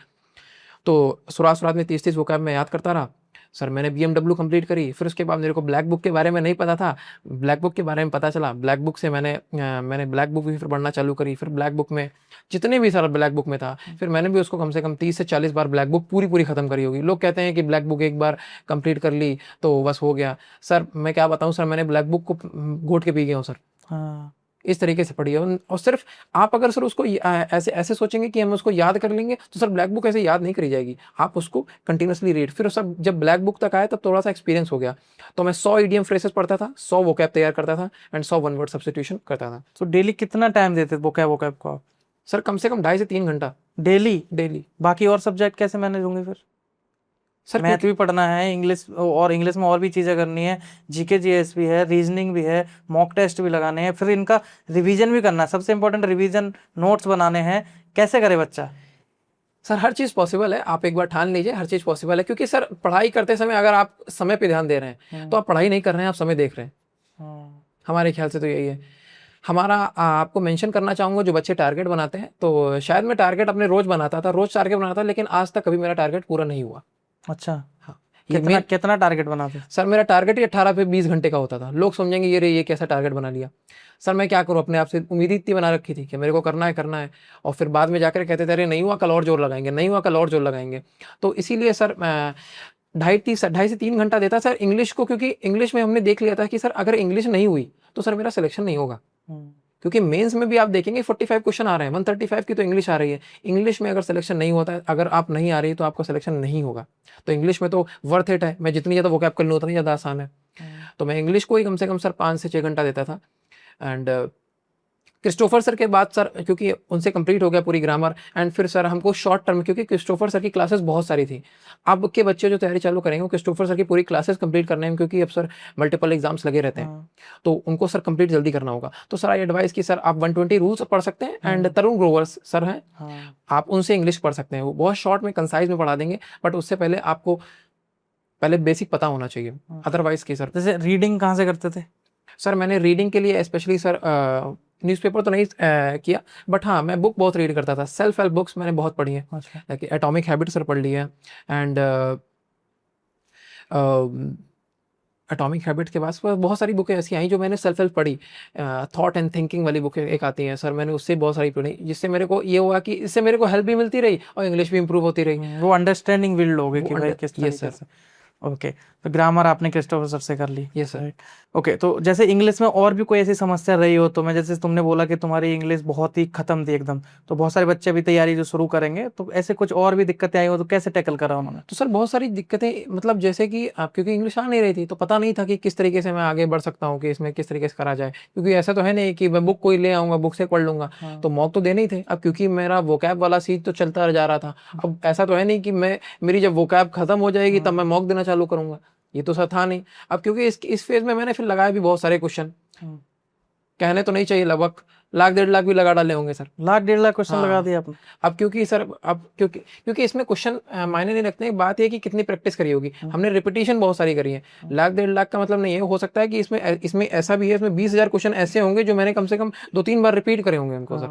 तो शुरुआत में 30 वोकैब में याद करता रहा। सर मैंने BMW कंप्लीट करी, फिर उसके बाद मेरे को ब्लैक बुक के बारे में नहीं पता था, ब्लैक बुक के बारे में पता चला, ब्लैक बुक से मैंने ब्लैक बुक भी फिर पढ़ना चालू करी, फिर ब्लैक बुक में जितने भी सारा ब्लैक बुक में था, फिर मैंने भी उसको कम से कम 30 से 40 बार ब्लैक बुक पूरी खत्म करी होगी। लोग कहते हैं कि ब्लैक बुक एक बार कंप्लीट कर ली तो बस हो गया, सर मैं क्या बताऊं सर, मैंने ब्लैक बुक को घोट के पी गया हूँ सर। हाँ, इस तरीके से पढ़ी है। और सिर्फ आप अगर सर उसको ऐसे ऐसे सोचेंगे कि हम उसको याद कर लेंगे तो सर ब्लैक बुक ऐसे याद नहीं करी जाएगी, आप उसको कंटिन्यूसली रीड। फिर सर जब ब्लैक बुक तक आया तब थोड़ा सा एक्सपीरियंस हो गया, तो मैं 100 ईडियम फ्रेसेस पढ़ता था, 100 वोकैब तैयार करता था एंड 100 वन वर्ड सब्स्टिट्यूशन करता था। तो डेली कितना टाइम देते वोकैब को आप? सर कम से कम 2.5 से 3 घंटा डेली? बाकी और सब्जेक्ट कैसे मैनेज होंगे फिर? सर मैथ भी पढ़ना है, इंग्लिश, और इंग्लिश में और भी चीज़ें करनी है, जीके जीएस भी है, रीजनिंग भी है, मॉक टेस्ट भी लगाने हैं, फिर इनका रिवीजन भी करना है, सबसे इंपॉर्टेंट रिवीजन नोट्स बनाने हैं। कैसे करे बच्चा? सर हर चीज़ पॉसिबल है, आप एक बार ठान लीजिए, हर चीज़ पॉसिबल है। क्योंकि सर पढ़ाई करते समय अगर आप समय पे ध्यान दे रहे हैं तो आप पढ़ाई नहीं कर रहे हैं, आप समय देख रहे हैं। हमारे ख्याल से तो यही है हमारा। आपको मेंशन करना चाहूँगा जो बच्चे टारगेट बनाते हैं, तो शायद मैं टारगेट अपने रोज बनाता था, रोज टारगेट बनाता था, लेकिन आज तक कभी मेरा टारगेट पूरा नहीं हुआ। अच्छा, हाँ, कितना टारगेट बनाते? सर मेरा टारगेट ही 18 पे 20 घंटे का होता था। लोग समझेंगे ये कैसा टारगेट बना लिया। सर मैं क्या करूँ, अपने आप से उम्मीद इतनी बना रखी थी कि मेरे को करना है, और फिर बाद में जाकर कहते थे अरे नहीं हुआ कल और जोर लगाएंगे, नहीं हुआ कल और जोर लगाएंगे। तो इसीलिए सर मैं 2.5 से 3 घंटा देता सर इंग्लिश को, क्योंकि इंग्लिश में हमने देख लिया था कि सर अगर इंग्लिश नहीं हुई तो सर मेरा सिलेक्शन नहीं होगा। क्योंकि मेंस में भी आप देखेंगे 45 क्वेश्चन आ रहे हैं, 135 की तो इंग्लिश आ रही है। इंग्लिश में अगर सिलेक्शन नहीं होता है, अगर आप नहीं आ रही तो आपका सिलेक्शन नहीं होगा। तो इंग्लिश में तो वर्थ इट है, मैं जितनी ज़्यादा वोकैब कर लूँ उतनी ज़्यादा आसान है। तो मैं इंग्लिश को ही कम से कम सर 5 से 6 घंटा देता था। एंड क्रिस्टोफर सर के बाद सर, क्योंकि उनसे कंप्लीट हो गया पूरी ग्रामर, एंड फिर सर हमको शॉर्ट टर्म, क्योंकि क्रिस्टोफर सर की क्लासेस बहुत सारी थी। अब के बच्चे जो तैयारी चालू करेंगे वो क्रिस्टोफर सर की पूरी क्लासेस कंप्लीट करने हैं, क्योंकि अब सर मल्टीपल एग्जाम्स लगे रहते हैं, तो उनको सर कंप्लीट जल्दी करना होगा। तो सर आई एडवाइस कि सर आप 120 रूल्स पढ़ सकते हैं, एंड तरुण ग्रोवर सर हैं, आप उनसे इंग्लिश पढ़ सकते हैं। वो बहुत शॉर्ट में, कंसाइज में पढ़ा देंगे, बट उससे पहले आपको पहले बेसिक पता होना चाहिए। अदरवाइज की सर, जैसे रीडिंग कहाँ से करते थे? सर मैंने रीडिंग के लिए स्पेशली सर न्यूज़पेपर तो नहीं किया, बट हाँ मैं बुक बहुत रीड करता था। सेल्फ हेल्प बुक्स मैंने बहुत पढ़ी हैं, लाइक एटॉमिक हैबिट सर पढ़ ली है, एंड एटॉमिक हैबिट के बाद बहुत सारी बुकें ऐसी आई जो मैंने सेल्फ हेल्प पढ़ी। थॉट एंड थिंकिंग वाली बुकें एक आती हैं सर, मैंने उससे बहुत सारी पढ़ी, जिससे मेरे को ये हुआ कि इससे मेरे को हेल्प भी मिलती रही और इंग्लिश भी इंप्रूव होती रही। वो अंडरस्टैंडिंग बिल्ड हो गई कि भाई किस तरीके से। ओके, तो ग्रामर आपने क्रिस्टोफर सर से कर ली? Yes sir. ओके, तो जैसे इंग्लिश में और भी कोई ऐसी समस्या रही हो तो मैं, जैसे तुमने बोला कि तुम्हारी इंग्लिश बहुत ही खत्म थी एकदम, तो बहुत सारे बच्चे भी तैयारी जो शुरू करेंगे, तो ऐसे कुछ और भी दिक्कतें आई हो तो कैसे टैकल करा उन्होंने? तो सर बहुत सारी दिक्कतें, मतलब जैसे कि आप, क्योंकि इंग्लिश आ नहीं रही थी तो पता नहीं था कि किस तरीके से मैं आगे बढ़ सकता हूँ, कि इसमें किस तरीके से करा जाए। क्योंकि ऐसा तो है नहीं कि मैं बुक कोई ले आऊँगा, बुक से पढ़ लूँगा, तो मॉक तो देने ही थे। अब क्योंकि मेरा वोकैब वाला सीट तो चलता जा रहा था, अब ऐसा तो है नहीं कि मेरी जब वोकैब खत्म हो जाएगी तब मैं मॉक देना चालू करूँगा, ये तो सर था नहीं। अब क्योंकि इस फेज में मैंने फिर लगाया भी बहुत सारे क्वेश्चन, कहने तो नहीं चाहिए, लगभग 1,00,000-1,50,000 भी लगा डाले होंगे सर। 1,00,000-1,50,000 क्वेश्चन लगा दिया आपने? अब क्योंकि सर, अब क्योंकि इसमें क्वेश्चन मायने नहीं रखते, बात ये कि कितनी प्रैक्टिस करी होगी। हमने रिपीटिशन बहुत सारी करी है। 1,00,000-1,50,000 का मतलब नहीं है, हो सकता है कि इसमें ऐसा भी है, इसमें 20,000 क्वेश्चन ऐसे होंगे जो मैंने कम से कम 2-3 बार रिपीट करे होंगे उनको सर,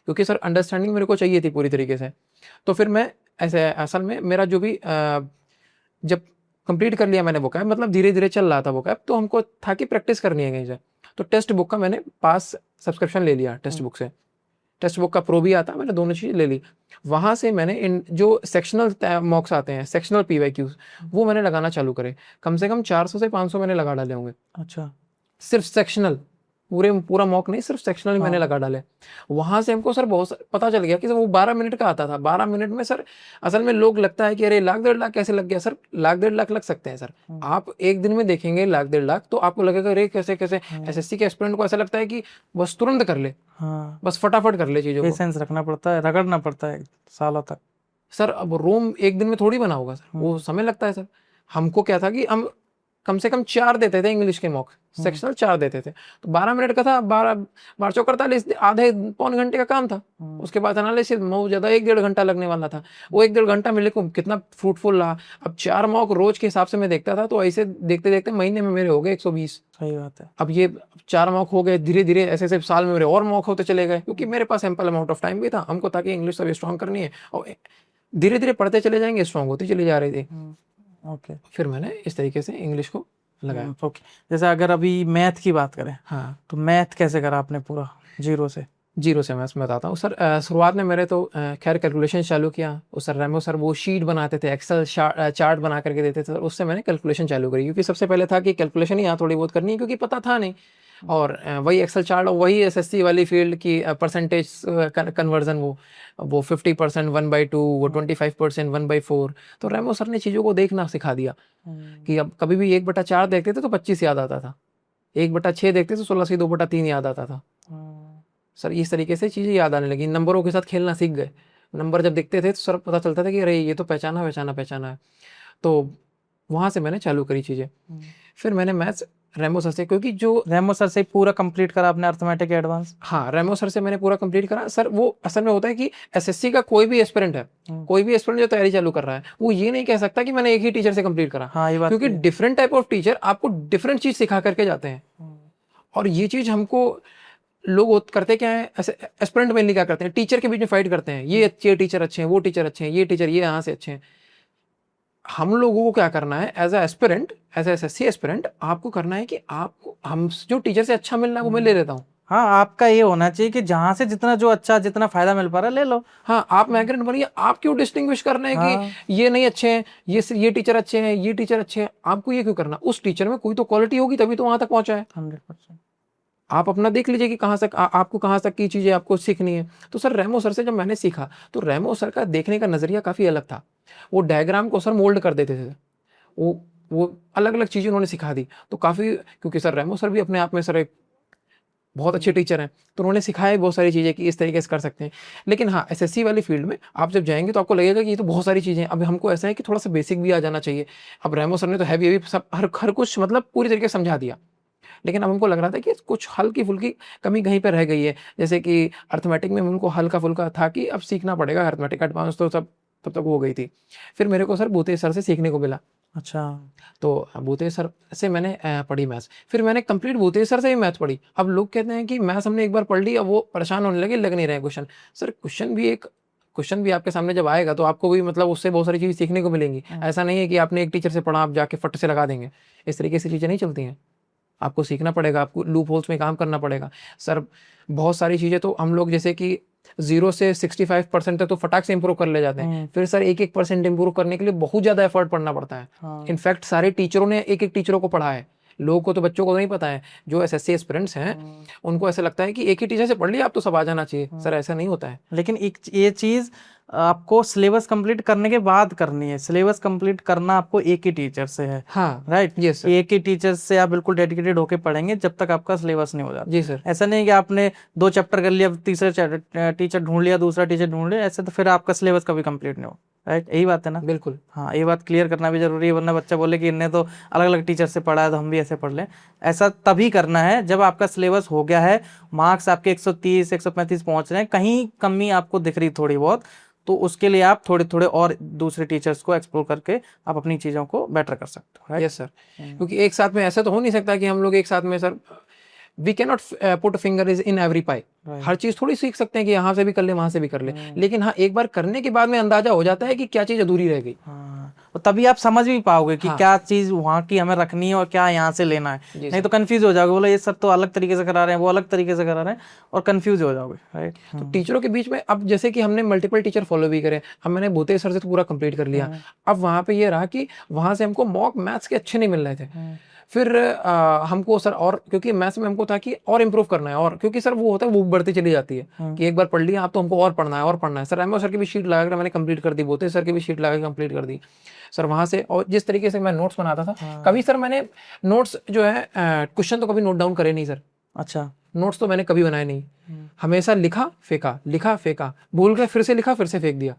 क्योंकि सर अंडरस्टैंडिंग मेरे को चाहिए थी पूरी तरीके से। तो फिर मैं ऐसे, असल में मेरा जो भी जब कंप्लीट कर लिया मैंने वोकैब, मतलब धीरे धीरे चल रहा था वोकैब, तो हमको था कि प्रैक्टिस करनी है कहीं से। तो टेक्स्ट बुक का मैंने पास सब्सक्रिप्शन ले लिया टेक्स्ट बुक से, टेक्स्ट बुक का प्रो भी आता, मैंने दोनों चीज़ ले ली। वहाँ से मैंने इन जो सेक्शनल मॉक्स आते हैं, सेक्शनल PYQs, वो मैंने लगाना चालू करे। कम से कम 400 से 500 मैंने लगा डाले होंगे। अच्छा, सिर्फ सेक्शनल, पूरा मॉक नहीं, सिर्फ सेक्शनल ही मैंने लगा डाले। वहां से हमको सर बहुत पता चल गया कि वो 12 मिनट का आता था। 12 मिनट में सर, असल में लोग लगता है कि अरे 1,00,000-1,50,000 कैसे लग गया सर। 1,00,000-1,50,000 लग सकते हैं सर। आप एक दिन में देखेंगे 1,00,000-1,50,000 तो आपको लगेगा अरे कैसे SSC के एस्पिरेंट को ऐसा लगता है कि बस तुरंत कर ले, बस फटाफट कर ले चीजों को। पेशेंस रखना पड़ता है, रगड़ना पड़ता है सालों तक सर। अब रोम एक दिन में थोड़ी बना होगा सर, वो समय लगता है सर। हमको क्या था कि हम कम से कम 4 देते थे इंग्लिश के मॉक, सेक्शनल 4 देते थे, तो 12 मिनट का था, 12 चौक 48, आधे पौन घंटे का काम था। उसके बाद एनालिसिस बहुत ज़्यादा 1-1.5 घंटा लगने वाला था। वो 1-1.5 घंटा मेरे को कितना फ्रूटफुल रहा। अब 4 मॉक रोज के हिसाब से मैं देखता था, तो ऐसे देखते देखते महीने में मेरे हो गए 120। सही बात है। अब ये 4 मॉक हो गए, धीरे धीरे ऐसे साल में मेरे और मॉक होते चले गए, क्योंकि मेरे पास एम्पल अमाउंट ऑफ टाइम भी था। हमको था कि इंग्लिश सब स्ट्रॉन्ग करनी है, और धीरे धीरे पढ़ते चले जाएंगे, स्ट्रॉन्ग होती चली जा रही थी। ओके फिर मैंने इस तरीके से इंग्लिश को लगाया। ओके। जैसे अगर अभी मैथ की बात करें, हाँ, तो मैथ कैसे करा आपने पूरा जीरो से? जीरो से मैं बताता हूँ सर। शुरुआत में मेरे तो खैर कैलकुलेशन चालू किया। उस सर रेमो सर वो शीट बनाते थे, एक्सेल चार्ट बना करके देते थे, उससे मैंने कैलकुलेशन चालू करी, क्योंकि सबसे पहले था कि कैलकुलेशन ही यहाँ थोड़ी बहुत करनी है, क्योंकि पता था नहीं। और वही एक्सेल चार्ट और वही एसएससी वाली फील्ड की परसेंटेज कन्वर्जन, वो 50% 1/2, वो 25% 1/4। तो रेमो सर ने चीज़ों को देखना सिखा दिया कि अब कभी भी 1/4 देखते थे तो 25 याद आता था, 1/6 देखते तो 16 से 2/3 याद आता था। सर इस तरीके से चीज़ें याद आने लगी, नंबरों के साथ खेलना सीख गए। नंबर जब दिखते थे तो सर पता चलता था कि अरे ये तो पहचाना पहचाना पहचाना है। तो वहाँ से मैंने चालू करी चीज़ें। फिर मैंने मैथ्स रेमो सर से, क्योंकि जो रेमो सर से पूरा कंप्लीट करा आपने अर्थमेटिक एडवांस? हाँ, रेमो सर से मैंने पूरा कंप्लीट करा सर। वो असल में होता है कि एसएससी का कोई भी एस्पिरेंट है, कोई भी एस्पिरेंट जो तैयारी चालू कर रहा है, वो ये नहीं कह सकता कि मैंने एक ही टीचर से कंप्लीट करा। हाँ, ये बात क्योंकि डिफरेंट टाइप ऑफ टीचर आपको डिफरेंट चीज सिखा करके जाते हैं। और ये चीज हमको लोग करते क्या है, एस्पिरेंट मेनली क्या करते हैं, टीचर के बीच में फाइट करते हैं, ये टीचर अच्छे हैं, वो टीचर अच्छे हैं, ये टीचर ये यहाँ से अच्छे हैं। हम लोगों को क्या करना है, as a aspirant, as a SSC aspirant, आपको करना है कि आपको हम जो टीचर से अच्छा मिलना है वो मैं ले लेता हूँ। हाँ, आपका ये होना चाहिए कि जहां से जितना जो अच्छा जितना फायदा मिल पा रहा है ले लो। हाँ, आप माइग्रेंट बनिए। आप क्यों डिस्टिंग्विश करना है कि ये नहीं अच्छे हैं, ये टीचर अच्छे हैं, ये टीचर अच्छे हैं? आपको ये क्यों करना? उस टीचर में कोई तो क्वालिटी होगी तभी तो वहां तक पहुंचा है। 100%। आप अपना देख लीजिए कि कहाँ तक आपको कहाँ तक की चीजें आपको सीखनी है। तो सर रेमो सर से जब मैंने सीखा तो रेमो सर का देखने का नजरिया काफी अलग था। वो डायग्राम को सर मोल्ड कर देते थे, वो अलग अलग चीजें उन्होंने सिखा दी। तो काफी, क्योंकि सर रेमो सर भी अपने आप में सर एक बहुत अच्छे टीचर हैं, तो उन्होंने सिखाया बहुत सारी चीज़ें कि इस तरीके से कर सकते हैं। लेकिन हाँ, एसएससी वाली फील्ड में आप जब जाएंगे तो आपको लगेगा कि ये तो बहुत सारी चीज़ें हैं। अब हमको ऐसा है कि थोड़ा सा बेसिक भी आ जाना चाहिए। अब रेमो सर ने तो हैवी सब हर कुछ मतलब पूरी तरीके से समझा दिया। लेकिन अब हमको लग रहा था कि कुछ हल्की फुल्की कमी कहीं पर रह गई है। जैसे कि अर्थमेटिक में उनको हल्का फुल्का था कि अब सीखना पड़ेगा अर्थमेटिक एडवांस, तो सब तब तक हो गई थी। फिर मेरे को सर भूते सर से सीखने को मिला। अच्छा। तो भूतेश सर से मैंने पढ़ी मैथ्स। फिर मैंने कंप्लीट भूतेश सर से ही मैथ पढ़ी। अब लोग कहते हैं कि मैथ्स हमने एक बार पढ़ ली, अब वो परेशान होने लगे, लग नहीं रहे क्वेश्चन। सर क्वेश्चन भी आपके सामने जब आएगा तो आपको भी मतलब उससे बहुत सारी चीज़ सीखने को मिलेंगी। ऐसा नहीं है कि आपने एक टीचर से पढ़ा आप जाके फट से लगा देंगे, इस तरीके से चीज़ें नहीं चलती हैं। आपको सीखना पड़ेगा, आपको लूप होल्स में काम करना पड़ेगा। सर बहुत सारी चीज़ें तो हम लोग जैसे कि 0 से 65% तक तो फटाक से इंप्रूव कर ले जाते हैं। फिर सर 1% इंप्रूव करने के लिए बहुत ज़्यादा एफर्ट पड़ना पड़ता है। इनफैक्ट सारे टीचरों ने एक टीचरों को पढ़ा है, लोगों को तो बच्चों को नहीं पता है। जो एसएससी एस्पिरेंट्स हैं उनको ऐसा लगता है कि एक ही टीचर से पढ़ लिया आप तो सब आ जाना चाहिए। सर ऐसा नहीं होता है। लेकिन एक ये चीज आपको सिलेबस कंप्लीट करने के बाद करनी है। सिलेबस कंप्लीट करना आपको एक ही टीचर से है। हाँ, राइट। Yes sir. एक ही टीचर से आप बिल्कुल डेडिकेटेड होके पढ़ेंगे जब तक आपका सिलेबस नहीं हो जाता। जी सर। ऐसा नहीं कि आपने 2 चैप्टर कर लिया, तीसरा टीचर ढूंढ लिया, दूसरा टीचर ढूंढ लिया, ऐसे तो फिर आपका सिलेबस कभी कंप्लीट नहीं हो। राइट, यही बात है ना? बिल्कुल। हाँ, ये बात क्लियर करना भी जरूरी है, वरना बच्चा बोले कि इनने तो अलग अलग टीचर से पढ़ा है तो हम भी ऐसे पढ़ लें। ऐसा तभी करना है जब आपका सिलेबस हो गया है, मार्क्स आपके 130 135 पहुंच रहे हैं, कहीं कमी आपको दिख रही थोड़ी बहुत, तो उसके लिए आप थोड़े थोड़े और दूसरे टीचर्स को एक्सप्लोर करके आप अपनी चीज़ों को बेटर कर सकते हो। Yes sir. क्योंकि एक साथ में ऐसा तो हो नहीं सकता कि हम लोग एक साथ में sir we can not put finger is in every pie. हर चीज थोड़ी सीख सकते हैं कि यहाँ से भी कर ले वहां से भी कर ले। लेकिन हाँ, एक बार करने के बाद में अंदाजा हो जाता है कि क्या चीज अधूरी रह गई। और तभी आप समझ भी पाओगे कि क्या चीज वहाँ की हमें रखनी है और क्या यहाँ से लेना है। नहीं तो कंफ्यूज हो जाओगे, बोला ये सर तो अलग तरीके से करा रहे हैं, वो अलग तरीके से करा रहे हैं, और कंफ्यूज हो जाओगे। राइट। तो टीचरों के बीच में अब जैसे कि हमने मल्टीपल टीचर फॉलो भी करे। अब मैंने भूते सर से तो पूरा कंप्लीट कर लिया। अब वहां पे ये रहा कि वहां से हमको मॉक मैथ्स के अच्छे नहीं मिल रहे थे। फिर हमको सर, और क्योंकि मैथ्स में हमको था कि और इम्प्रूव करना है, और क्योंकि सर वो होता है वो बढ़ती चली जाती है कि एक बार पढ़ लिया आप तो हमको और पढ़ना है और पढ़ना है। सर रेमो सर की भी शीट लगा कर मैंने कंप्लीट कर दी, बोते सर की भी शीट लगा के कंप्लीट कर दी सर वहाँ से। और जिस तरीके से मैं नोट्स बनाता था, कभी सर मैंने नोट्स जो है क्वेश्चन तो कभी नोट डाउन करे नहीं सर। अच्छा। नोट्स तो मैंने कभी बनाए नहीं, हमेशा लिखा फेंका, भूल गए फिर से लिखा फिर से फेंक दिया।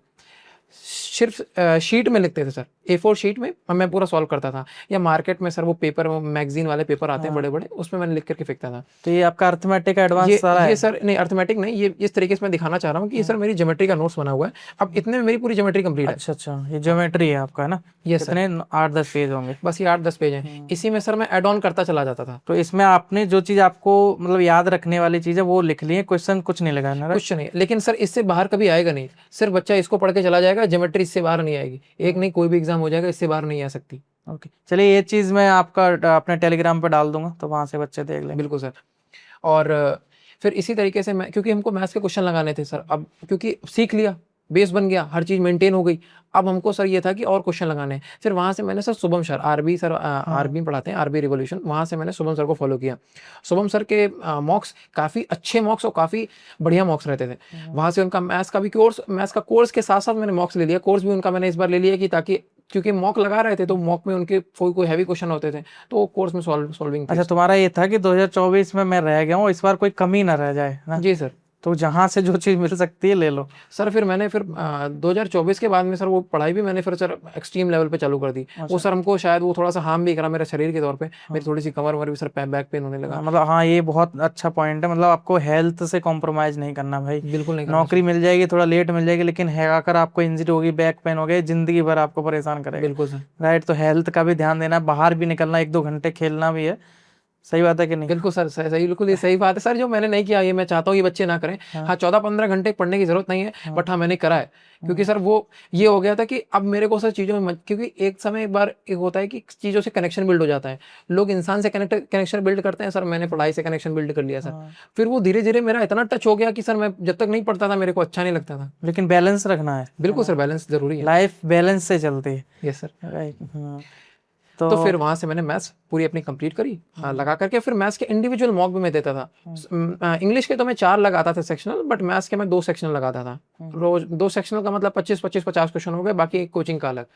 सिर्फ शीट में लिखते थे सर, A4 शीट में मैं पूरा सॉल्व करता था। या मार्केट में सर वो पेपर, मैगजीन वाले पेपर आते हैं बड़े बड़े, उसमें मैंने लिख करके फेंकता था। तो ये आपका अर्थमेटिक एडवांस सारा है? ये सर नहीं, अर्थमेटिक नहीं, ये इस तरीके से मैं दिखाना चाह रहा हूँ कि ये सर मेरी ज्योमेट्री का नोट्स बना हुआ है। अब इतने में मेरी पूरी ज्योमेट्री कंप्लीट है। अच्छा, ये ज्योमेट्री है आपका, है ना? ये सर 8-10 पेज होंगे बस, ये 8-10 पेज हैं। इसी में सर मैं एड ऑन करता चला जाता था। तो इसमें आपने जो चीज आपको मतलब याद रखने वाली चीज है वो लिख ली है, क्वेश्चन कुछ नहीं लगाना? कुछ नहीं, लेकिन सर इससे बाहर कभी आएगा नहीं। सिर्फ बच्चा इसको पढ़ के चला जाएगा, ज्योमेट्री बेटर इससे बाहर नहीं आएगी, एक नहीं कोई भी एग्जाम हो जाएगा, इससे बाहर नहीं आ सकती। ओके, चलिए ये चीज़ मैं आपका अपने टेलीग्राम पे डाल दूंगा, तो वहाँ से बच्चे देख लेंगे। बिल्कुल सर। और फिर इसी तरीके से मैं, क्योंकि हमको मैथ्स के क्वेश्चन लगाने थे सर, अब क्योंकि सीख लिया, बेस बन गया, हर चीज़ मेंटेन हो गई, अब हमको सर ये था कि और क्वेश्चन लगाने हैं। फिर वहाँ से मैंने sir Shubham sir, RB sir, RB पढ़ाते हैं, आरबी रिवोल्यूशन, वहाँ से मैंने शुभम सर को फॉलो किया। शुभम सर के मॉक्स काफ़ी अच्छे मॉक्स और काफ़ी बढ़िया मॉक्स रहते थे। वहाँ से उनका मैथ्स का भी कोर्स, मैथ्स का कोर्स के साथ साथ मैंने मॉक्स ले लिया, कोर्स भी उनका मैंने इस बार ले लिया कि ताकि, क्योंकि मॉक लगा रहे थे तो मॉक में उनके कोई हैवी क्वेश्चन होते थे, तो कोर्स में सॉल्विंग थी। अच्छा, तुम्हारा ये था कि 2024 में मैं रह गया हूँ, इस बार कोई कमी ना रह जाए ना? जी सर। तो जहाँ से जो चीज़ मिल सकती है ले लो। सर फिर मैंने 2024 के बाद में सर वो पढ़ाई भी मैंने फिर सर एक्सट्रीम लेवल पे चालू कर दी। वो सर हमको शायद वो थोड़ा सा हार्म भी करा मेरे शरीर के तौर पे, मेरी थोड़ी सी कमर वमर भी सर बैक पेन होने लगा। मतलब हाँ, ये बहुत अच्छा पॉइंट है, मतलब आपको हेल्थ से कॉम्प्रोमाइज नहीं करना भाई। बिल्कुल नहीं करना नौकरी मिल जाएगी, थोड़ा लेट मिल जाएगी, लेकिन है अगर आपको इंजरी होगी, बैक पेन हो गई, जिंदगी भर आपको परेशान करेगा। बिल्कुल सर। राइट, तो हेल्थ का भी ध्यान देना, बाहर भी निकलना, 1-2 घंटे खेलना भी है। सही बात है कि नहीं? बिल्कुल सर, सही, बिल्कुल ये सही बात है सर। जो मैंने नहीं किया, ये मैं चाहता हूँ ये बच्चे ना करें। हाँ 14-15 घंटे पढ़ने की जरूरत नहीं है, बट हाँ मैंने करा है, क्योंकि सर वो ये हो गया था कि अब मेरे को सर चीज़ों में क्योंकि एक समय एक बार एक होता है कि चीज़ों से कनेक्शन बिल्ड हो जाता है, लोग इंसान से कनेक्शन बिल्ड करते हैं। सर मैंने पढ़ाई से कनेक्शन बिल्ड कर लिया सर, फिर वो धीरे धीरे मेरा इतना टच हो गया कि सर मैं जब तक नहीं पढ़ता था मेरे को अच्छा नहीं लगता था। लेकिन बैलेंस रखना है। बिल्कुल सर, बैलेंस जरूरी है, लाइफ बैलेंस से चलती है। Yes sir. राइट। तो फिर वहां से मैंने मैथ्स पूरी अपनी कंप्लीट करी लगा करके। फिर मैथ्स के इंडिविजुअल मॉक भी मैं देता था। इंग्लिश के तो मैं 4 लगाता था सेक्शनल, बट मैथ्स के मैं 2 सेक्शनल लगाता था रोज। 2 सेक्शनल का मतलब 25-50 क्वेश्चन हो गए, बाकी एक कोचिंग का अलग।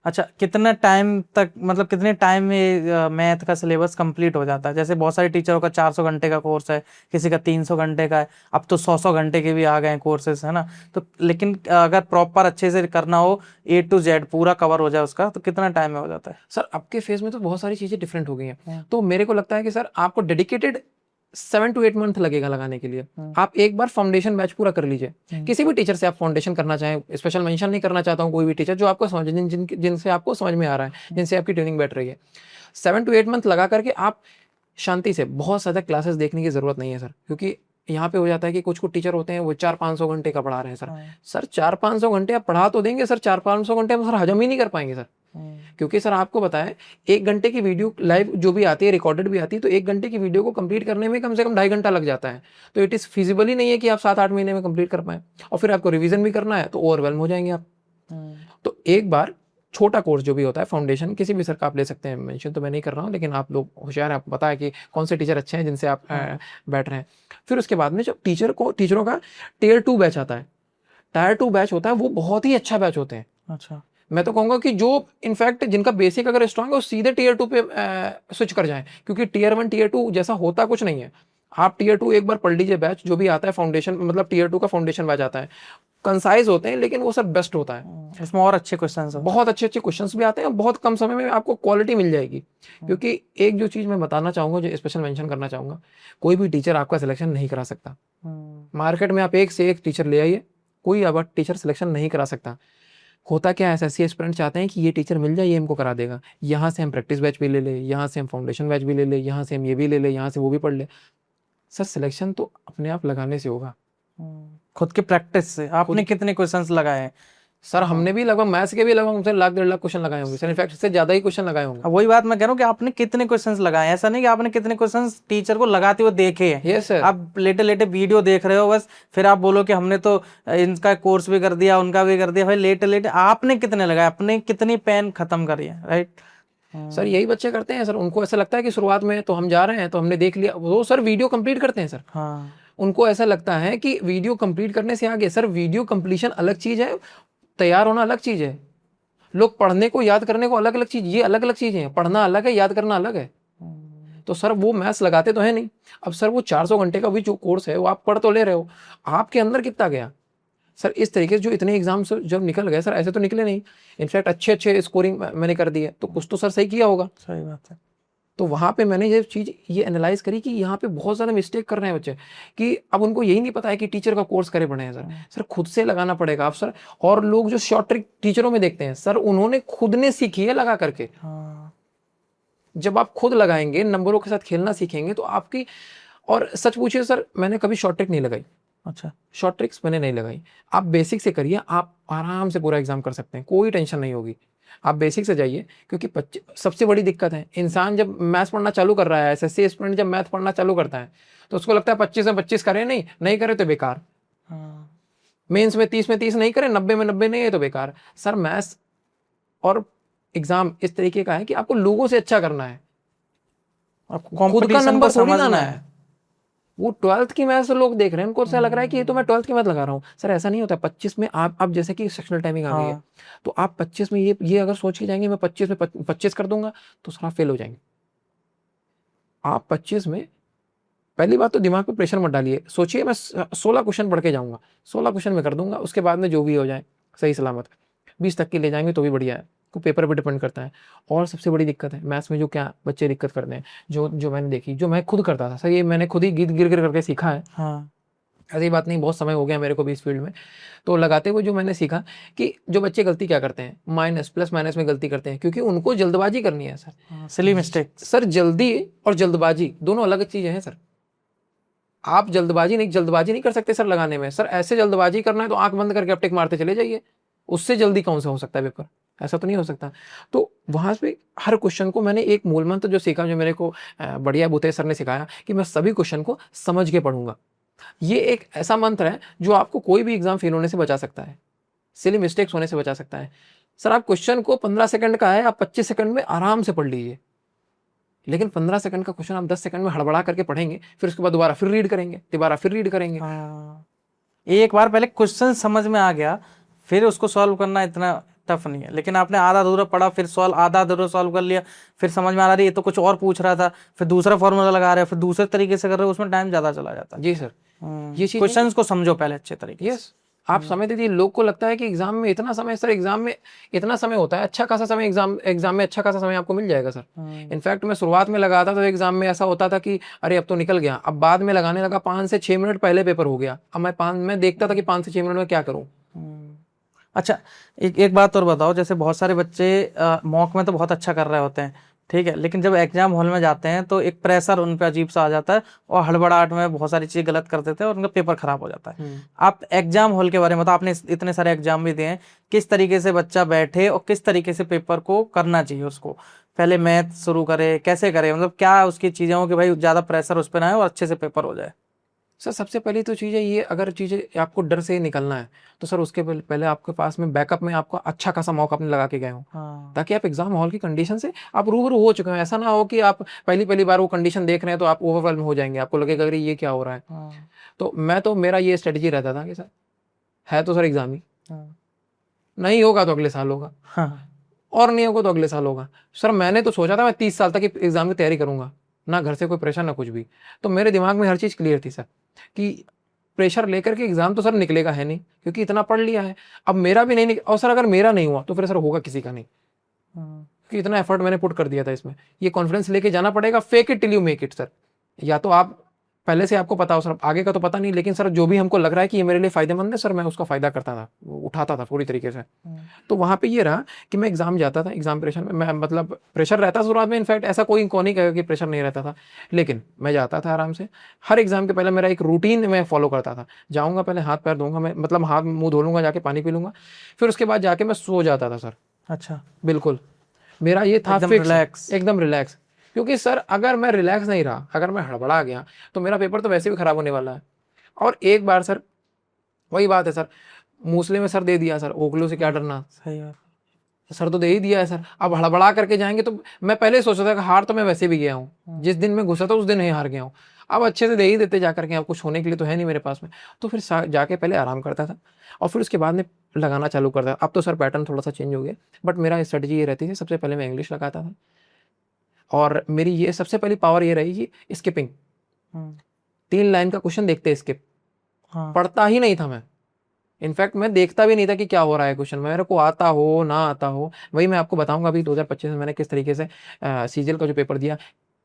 अच्छा, कितना टाइम तक, मतलब कितने टाइम में मैथ का सिलेबस कंप्लीट हो जाता है? जैसे बहुत सारे टीचरों का 400 घंटे का कोर्स है, किसी का 300 घंटे का है, अब तो 100 घंटे के भी आ गए हैं कोर्सेज, है ना? तो लेकिन अगर प्रॉपर अच्छे से करना हो, A to Z पूरा कवर हो जाए उसका, तो कितना टाइम में हो जाता है? सर आपके फेज में तो बहुत सारी चीजें डिफरेंट हो गई हैं, तो मेरे को लगता है कि सर आपको डेडिकेटेड 7 to 8 मंथ लगेगा लगाने के लिए। आप एक बार फाउंडेशन बैच पूरा कर लीजिए, किसी भी टीचर से आप फाउंडेशन करना चाहें, स्पेशल मेंशन नहीं करना चाहता हूँ, कोई भी टीचर जो आपको समझ, जिनसे आपको समझ में आ रहा है, जिनसे आपकी ट्रेनिंग बैठ रही है, 7 to 8 मंथ लगा करके आप शांति से, बहुत ज़्यादा क्लासेस देखने की जरूरत नहीं है सर, क्योंकि यहाँ पे हो जाता है कि कुछ टीचर होते हैं वो 400-500 घंटे का पढ़ा रहे हैं सर। सर 400-500 घंटे आप पढ़ा तो देंगे सर, 400-500 घंटे हम सर हजम ही नहीं कर पाएंगे सर, क्योंकि सर आपको बताएं 1 घंटे की वीडियो लाइव जो भी आती है, रिकॉर्डेड भी आती है, तो 1 घंटे की वीडियो को कंप्लीट करने में कम से कम 2.5 घंटा लग जाता है। तो इट इज़ फिजिबल ही नहीं है कि आप 7-8 महीने में कंप्लीट कर पाएं, और फिर आपको रिवीजन भी करना है तो ओवरवेलम हो जाएंगे आप। तो एक बार छोटा कोर्स जो भी होता है फाउंडेशन, किसी भी सर का आप ले सकते हैं, मेंशन तो मैं नहीं कर रहा हूँ, लेकिन आप लोग होशियार हैं, आपको पता है कि कौन से टीचर अच्छे हैं जिनसे आप बैठ रहे हैं। फिर उसके बाद में जब टीचरों का टियर 2 बैच आता है, टायर 2 बैच होता है, वो बहुत ही अच्छा बैच होते हैं। अच्छा, मैं तो कहूँगा कि जो इनफैक्ट जिनका बेसिक अगर स्ट्रांग है वो सीधे टियर 2 पे स्विच कर जाएं, क्योंकि टियर 1 टियर 2 जैसा होता कुछ नहीं है। आप टियर 2 एक बार पढ़ लीजिए बैच, जो भी आता है फाउंडेशन, मतलब टियर 2 का फाउंडेशन बैच आता है, कंसाइज होते हैं, लेकिन वो सर बेस्ट होता है। इसमें और अच्छे क्वेश्चन, बहुत अच्छे अच्छे क्वेश्चंस भी आते हैं, और बहुत कम समय में आपको क्वालिटी मिल जाएगी। क्योंकि एक जो चीज़ मैं बताना चाहूँगा, जो स्पेशल मेंशन करना चाहूँगा, कोई भी टीचर आपका सिलेक्शन नहीं करा सकता। मार्केट में आप एक से एक टीचर ले आइए, कोई अब टीचर सिलेक्शन नहीं करा सकता। होता क्या है, एसएससी एस्पिरेंट चाहते हैं कि ये टीचर मिल जाए, ये हमको करा देगा, यहाँ से हम प्रैक्टिस बैच भी ले ले, यहाँ से हम फाउंडेशन बैच भी ले ले, यहाँ से हम ये भी ले ले, यहाँ से वो भी पढ़ ले। सर सिलेक्शन तो अपने आप लगाने से होगा, खुद के प्रैक्टिस से। आपने कितने क्वेश्चंस लगाए हैं? सर हमने भी लगभग मैथ्स के भी लगभग मुझसे 1-1.5 लाख क्वेश्चन लगाए होंगे सर, इनफैक्ट इससे ज्यादा ही क्वेश्चन लगाए होंगे। वही बात मैं कह रहा हूँ कि आपने कितने क्वेश्चंस लगाए हैं, ऐसा नहीं कि आपने कितने क्वेश्चंस टीचर को लगाते हुए देखे हैं। Yes sir. आप लेटे वीडियो देख रहे हो बस, फिर आप बोलो कि हमने तो इनका कोर्स भी कर दिया, उनका भी कर दिया। भाई लेटे आपने कितने लगाए, आपने कितनी पेन खत्म करी है? राइट सर यही बच्चे करते हैं सर, उनको ऐसा लगता है कि शुरुआत में तो हम जा रहे हैं तो हमने देख लिया, वो सर वीडियो कंप्लीट करते हैं सर। हाँ, उनको ऐसा लगता है कि वीडियो कंप्लीट करने से आगे, सर वीडियो कंप्लीशन अलग चीज है, तैयार होना अलग चीज है। लोग पढ़ने को, याद करने को अलग अलग चीज, ये अलग अलग चीजें हैं, पढ़ना अलग है, याद करना अलग है। तो सर वो मैथ्स लगाते तो है नहीं। अब सर वो 400 घंटे का भी जो कोर्स है वो आप पढ़ तो ले रहे हो, आपके अंदर कितना गया सर? इस तरीके से जो इतने एग्जाम्स जब निकल गए सर, ऐसे तो निकले नहीं, इनफैक्ट अच्छे अच्छे स्कोरिंग मैंने कर दी है, तो कुछ तो सर सही किया होगा। सही बात है। तो वहाँ पे मैंने ये चीज़ ये एनालाइज करी कि यहाँ पे बहुत ज़्यादा मिस्टेक कर रहे हैं बच्चे, कि अब उनको यही नहीं पता है कि टीचर का कोर्स करे पड़े हैं सर। सर खुद से लगाना पड़ेगा आप सर। और लोग जो शॉर्ट ट्रिक टीचरों में देखते हैं सर, उन्होंने खुद ने सीखी है लगा करके। जब आप खुद लगाएंगे, नंबरों के साथ खेलना सीखेंगे, तो आपकी, और सच पूछिए सर, मैंने कभी शॉर्ट ट्रिक नहीं लगाई, अच्छा। शॉर्ट ट्रिक्स मैंने नहीं लगाई। आप बेसिक से करिए, आप आराम से पूरा एग्जाम कर सकते हैं, कोई टेंशन नहीं होगी। आप बेसिक से जाइए, क्योंकि सबसे बड़ी दिक्कत है, इंसान जब मैथ्स पढ़ना चालू कर रहा है, एसएससी स्टूडेंट जब मैथ पढ़ना चालू करता है तो उसको लगता है 25 में 25 करें, नहीं करे तो बेकार, हाँ। मेंस में 30 नहीं करे, 90 में 90 नहीं है तो बेकार। सर मैथ्स और एग्जाम इस तरीके का है कि आपको लोगों से अच्छा करना है, आपको खुद का कंपटीशन को नंबर थोड़ी लाना समझना है। वो 12th की मैथ्स लोग देख रहे हैं, उनको ऐसा लग रहा है कि ये तो मैं 12th की मैथ लगा रहा हूँ। सर ऐसा नहीं होता। 25 में आप जैसे कि सेक्शनल टाइमिंग आ गई है, हाँ। तो आप 25 में ये अगर सोच के जाएंगे मैं 25 में 25 कर दूंगा, तो सर आप फेल हो जाएंगे। आप 25 में पहली बात तो दिमाग पे प्रेशर मत डालिए, सोचिए मैं 16 क्वेश्चन पढ़ के जाऊंगा, 16 क्वेश्चन में कर दूंगा, उसके बाद में जो भी हो जाए सही सलामत है। 20 तक के ले जाएंगे तो भी बढ़िया है, को पेपर पे डिपेंड करता है। और सबसे बड़ी दिक्कत है मैथ्स में, जो क्या बच्चे दिक्कत करते हैं, जो मैंने देखी, जो मैं खुद करता था सर, ये मैंने खुद ही गिर गिर करके सीखा है। हाँ। ऐसी बात नहीं, बहुत समय हो गया मेरे को भी इस फील्ड में, तो लगाते हुए जो मैंने सीखा कि जो बच्चे गलती क्या करते हैं, माइनस प्लस माइनस में गलती करते हैं, क्योंकि उनको जल्दबाजी करनी है सर। Silly mistake. सर जल्दी और जल्दबाजी दोनों अलग चीजें हैं सर। आप जल्दबाजी नहीं कर सकते सर लगाने में। सर ऐसे जल्दबाजी करना है तो आंख बंद करके अपटेक मारते चले जाइए, उससे जल्दी कौन सा हो सकता है पेपर, ऐसा तो नहीं हो सकता। तो वहां पे हर क्वेश्चन को मैंने एक मूल मंत्र जो सीखा, जो मेरे को बढ़िया बुते सर ने सिखाया, कि मैं सभी क्वेश्चन को समझ के पढ़ूंगा। ये एक ऐसा मंत्र है जो आपको कोई भी एग्जाम फेल होने से बचा सकता है, सिली मिस्टेक्स होने से बचा सकता है। सर आप क्वेश्चन को 15 सेकंड का है, आप 25 सेकंड में आराम से पढ़ लीजिए, लेकिन 15 सेकंड का क्वेश्चन आप 10 सेकंड में हड़बड़ा करके पढ़ेंगे, फिर उसके बाद दोबारा फिर रीड करेंगे, दोबारा फिर रीड करेंगे। हाँ। एक बार पहले क्वेश्चन समझ में आ गया, फिर उसको सॉल्व करना इतना टफ नहीं है। लेकिन आपने आधा अधूरा पढ़ा, फिर आधा अधूरा सॉल्व कर लिया, फिर समझ में आ रहा है ये तो कुछ और पूछ रहा था, फिर दूसरा फॉर्मूला लगा रहे हो, फिर दूसरे तरीके से कर रहे हो, उसमें टाइम ज्यादा चला जाता है। जी सर, ये चीज क्वेश्चंस को समझो पहले अच्छे तरीके से। यस, आप समय दीजिए। लोग को लगता है कि एग्जाम में इतना समय, सर एग्जाम में इतना समय होता है, अच्छा खासा समय, एग्जाम में अच्छा खासा समय आपको मिल जाएगा सर। इनफैक्ट मैं शुरुआत में लगाता था तो एग्जाम में ऐसा होता था कि अरे अब तो निकल गया, अब बाद में लगाने लगा 5 से 6 मिनट पहले पेपर हो गया, अब मैं देखता था कि 5 से 6 मिनट में क्या करूं। अच्छा, एक बात और बताओ, जैसे बहुत सारे बच्चे मॉक में तो बहुत अच्छा कर रहे होते हैं, ठीक है, लेकिन जब एग्जाम हॉल में जाते हैं तो एक प्रेशर उन पे अजीब सा आ जाता है, और हड़बड़ाहट में बहुत सारी चीजें गलत कर देते हैं और उनका पेपर खराब हो जाता है। आप एग्जाम हॉल के बारे में बताओ, आपने इतने सारे एग्जाम भी दिए हैं, किस तरीके से बच्चा बैठे और किस तरीके से पेपर को करना चाहिए उसको, पहले मैथ शुरू करे, कैसे करे, मतलब क्या उसकी चीजें हो कि भाई ज्यादा प्रेशर उस पर ना आए और अच्छे से पेपर हो जाए। सर सबसे पहली तो चीज़ है ये, अगर चीज़ें आपको डर से निकलना है तो सर उसके पहले आपके पास में बैकअप में आपका अच्छा खासा मौका अपने लगा के गए हो, हाँ। ताकि आप एग्जाम हॉल की कंडीशन से आप रूबरू हो चुके हो। ऐसा ना हो कि आप पहली बार वो कंडीशन देख रहे हैं तो आप ओवरवेल्म हो जाएंगे, आपको लगेगा अरे ये क्या हो रहा है। हाँ। तो मेरा ये स्ट्रेटजी रहता था कि सर है तो सर एग्जाम ही, हाँ। नहीं होगा तो अगले साल होगा, हाँ। और नहीं होगा तो अगले साल होगा। सर मैंने तो सोचा था मैं 30 साल तक एग्जाम की तैयारी करूंगा, ना घर से कोई प्रेशर ना कुछ भी। तो मेरे दिमाग में हर चीज़ क्लियर थी सर, कि प्रेशर लेकर के एग्जाम तो सर निकलेगा है नहीं, क्योंकि इतना पढ़ लिया है। अब मेरा भी नहीं और सर अगर मेरा नहीं हुआ तो फिर सर होगा किसी का नहीं, क्योंकि इतना एफर्ट मैंने पुट कर दिया था इसमें। ये कॉन्फिडेंस लेके जाना पड़ेगा, fake it till you make it sir. या तो आप पहले से आपको पता हो सर, आगे का तो पता नहीं, लेकिन सर जो भी हमको लग रहा है कि ये मेरे लिए फायदेमंद है सर, मैं उसका फायदा करता था, उठाता था पूरी तरीके से। तो वहाँ पे ये रहा कि मैं एग्जाम जाता था, एग्जाम प्रेशर में मैं मतलब प्रेशर रहता शुरुआत में, इनफैक्ट ऐसा कोई नहीं कहेगा कि प्रेशर नहीं रहता था, लेकिन मैं जाता था आराम से। हर एग्जाम के पहले मेरा एक रूटीन मैं फॉलो करता था, जाऊँगा पहले हाथ पैर धोऊंगा, मैं मतलब हाथ मुँह धो लूँगा, जाके पानी पी लूँगा, फिर उसके बाद जाके मैं सो जाता था सर। अच्छा। बिल्कुल, मेरा ये था एकदम फिक्स, रिलैक्स। एकदम रिलैक्स। क्योंकि सर अगर मैं रिलैक्स नहीं रहा, अगर मैं हड़बड़ा गया तो मेरा पेपर तो वैसे भी खराब होने वाला है। और एक बार सर वही बात है सर, मूसले में सर दे दिया सर, ओगलों से क्या डरना। सही बात। सर तो दे ही दिया है सर, अब हड़बड़ा करके जाएंगे तो मैं पहले ही सोचा था कि हार तो मैं वैसे भी गया हूँ, जिस दिन मैं घुसा था उस दिन ही हार गया हूँ, अब अच्छे से दे ही देते जा करके, अब कुछ होने के लिए तो है नहीं मेरे पास में। तो फिर जाके पहले आराम करता था और फिर उसके बाद में लगाना चालू करता था। अब तो सर पैटर्न थोड़ा सा चेंज हो गया, बट मेरा स्ट्रेटजी ये रहती थी, सबसे पहले मैं इंग्लिश लगाता था, और मेरी ये सबसे पहली पावर ये रही कि स्किपिंग। 3 लाइन का क्वेश्चन देखते स्किप, पढ़ता ही नहीं था मैं, इनफैक्ट मैं देखता भी नहीं था कि क्या हो रहा है क्वेश्चन, मेरे को आता हो ना आता हो। वही मैं आपको बताऊंगा अभी 2025 में मैंने किस तरीके से सीजीएल का जो पेपर दिया,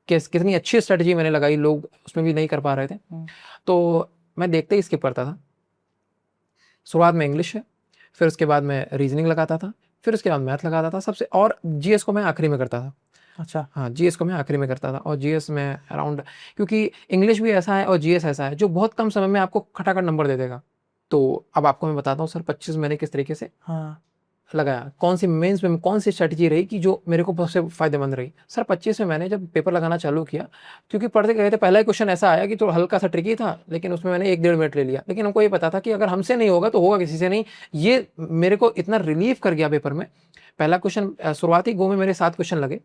कितनी अच्छी स्ट्रेटजी मैंने लगाई, लोग उसमें भी नहीं कर पा रहे थे। तो मैं देखते ही स्किप करता था। शुरुआत में इंग्लिश है, फिर उसके बाद मैं रीजनिंग लगाता था, फिर उसके बाद मैथ लगाता था सबसे, और जीएस को मैं आखिरी में करता था। अच्छा। हाँ, जीएस को मैं आखिरी में करता था और जीएस में अराउंड, क्योंकि इंग्लिश भी ऐसा है और जीएस ऐसा है जो बहुत कम समय में आपको खटाखट नंबर दे देगा। तो अब आपको मैं बताता हूँ सर 25 मैंने किस तरीके से हाँ। लगाया, कौन सी मेंस में कौन सी स्ट्रेटजी रही कि जो मेरे को सबसे फायदेमंद रही। सर 25 में मैंने जब पेपर लगाना चालू किया, क्योंकि पढ़ते गए थे, पहला ही क्वेश्चन ऐसा आया कि तो हल्का सा ट्रिकी था, लेकिन उसमें मैंने 1-1.5 मिनट ले लिया। लेकिन हमको ये पता था कि अगर हमसे नहीं होगा तो होगा किसी से नहीं। ये मेरे को इतना रिलीफ कर गया पेपर में। पहला क्वेश्चन शुरुआती गो में मेरे 7 क्वेश्चन लगे,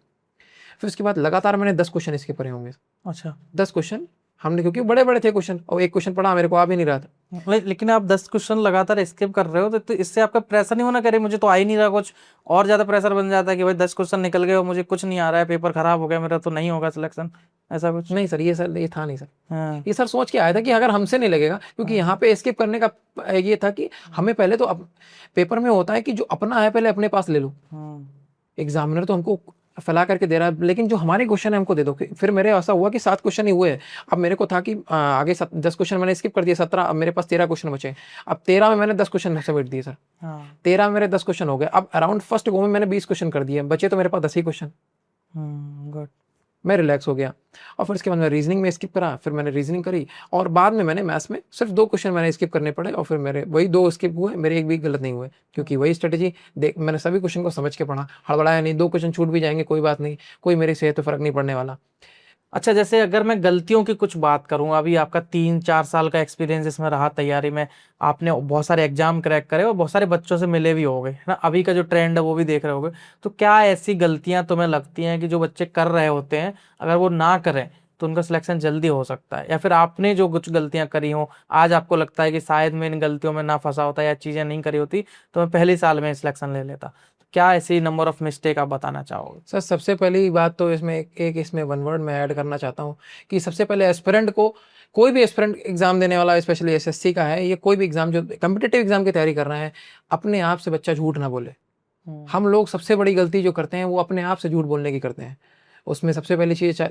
फिर उसके बाद लगातार मैंने 10 क्वेश्चन इसके पढ़े होंगे। अच्छा। 10 क्वेश्चन हमने, क्योंकि बड़े बड़े थे क्वेश्चन, और एक क्वेश्चन पढ़ा मेरे को आ भी नहीं रहा था। लेकिन आप 10 क्वेश्चन लगातार स्किप कर रहे हो तो इससे आपका प्रेशर नहीं होना, करे मुझे तो आ ही नहीं रहा कुछ, और ज्यादा प्रेशर बन जाता है कि भाई 10 क्वेश्चन निकल गए और मुझे कुछ नहीं आ रहा है, पेपर खराब हो गया मेरा, तो नहीं होगा सिलेक्शन, ऐसा कुछ? नहीं सर, ये था नहीं सर। हाँ। ये सर सोच के आया था कि अगर हमसे नहीं लगेगा, क्योंकि यहाँ पे एस्केप करने का ये था कि हमें पहले तो पेपर में होता है कि जो अपना है पहले अपने पास ले लो। एग्जामिनर तो हमको फैला करके दे रहा है, लेकिन जो हमारे क्वेश्चन है हमको दे दो। फिर मेरे ऐसा हुआ कि 7 क्वेश्चन ही हुए हैं। अब मेरे को था कि आगे 10 क्वेश्चन मैंने स्किप कर दिया, 17, अब मेरे पास 13 क्वेश्चन बचे। अब 13 में मैंने 10 क्वेश्चन सबमिट दिए सर। 13 में मेरे 10 क्वेश्चन हो गए। अब अराउंड फर्स्ट गो में मैंने 20 क्वेश्चन कर दिए, बचे तो मेरे पास 10 ही क्वेश्चन। गुड। मैं रिलैक्स हो गया। और फिर इसके बाद मैं रीजनिंग में स्किप करा, फिर मैंने रीजनिंग करी, और बाद में मैंने मैथ्स में सिर्फ 2 क्वेश्चन मैंने स्किप करने पड़े, और फिर मेरे वही 2 स्किप हुए, मेरे एक भी गलत नहीं हुए, क्योंकि वही स्ट्रेटेजी देख मैंने सभी क्वेश्चन को समझ के पढ़ा, हड़बड़ाया नहीं। 2 क्वेश्चन छूट भी जाएंगे कोई बात नहीं, कोई मेरी सेहत पे फर्क नहीं पड़ने वाला। अच्छा, जैसे अगर मैं गलतियों की कुछ बात करूं, अभी आपका 3-4 साल का एक्सपीरियंस इसमें रहा तैयारी में, आपने बहुत सारे एग्जाम क्रैक करे और बहुत सारे बच्चों से मिले भी होंगे, है ना, अभी का जो ट्रेंड है वो भी देख रहे होंगे, तो क्या ऐसी गलतियां तुम्हें लगती हैं कि जो बच्चे कर रहे होते हैं, अगर वो ना करें तो उनका सिलेक्शन जल्दी हो सकता है, या फिर आपने जो कुछ गलतियां करी हो आज आपको लगता है कि शायद मैं इन गलतियों में ना फंसा होता या चीजें नहीं करी होती तो मैं पहले साल में सिलेक्शन ले लेता? क्या ऐसी नंबर ऑफ मिस्टेक आप बताना चाहोगे? सर सबसे पहली बात तो इसमें एक इसमें वन वर्ड मैं ऐड करना चाहता हूँ कि सबसे पहले एस्पिरेंट को, कोई भी एस्पिरेंट एग्जाम देने वाला, स्पेशली एसएससी का है, ये कोई भी एग्जाम जो कम्पिटिटिव एग्जाम की तैयारी कर रहे हैं, अपने आप से बच्चा झूठ ना बोले। हम लोग सबसे बड़ी गलती जो करते हैं वो अपने आप से झूठ बोलने की करते हैं। उसमें सबसे पहली चीज़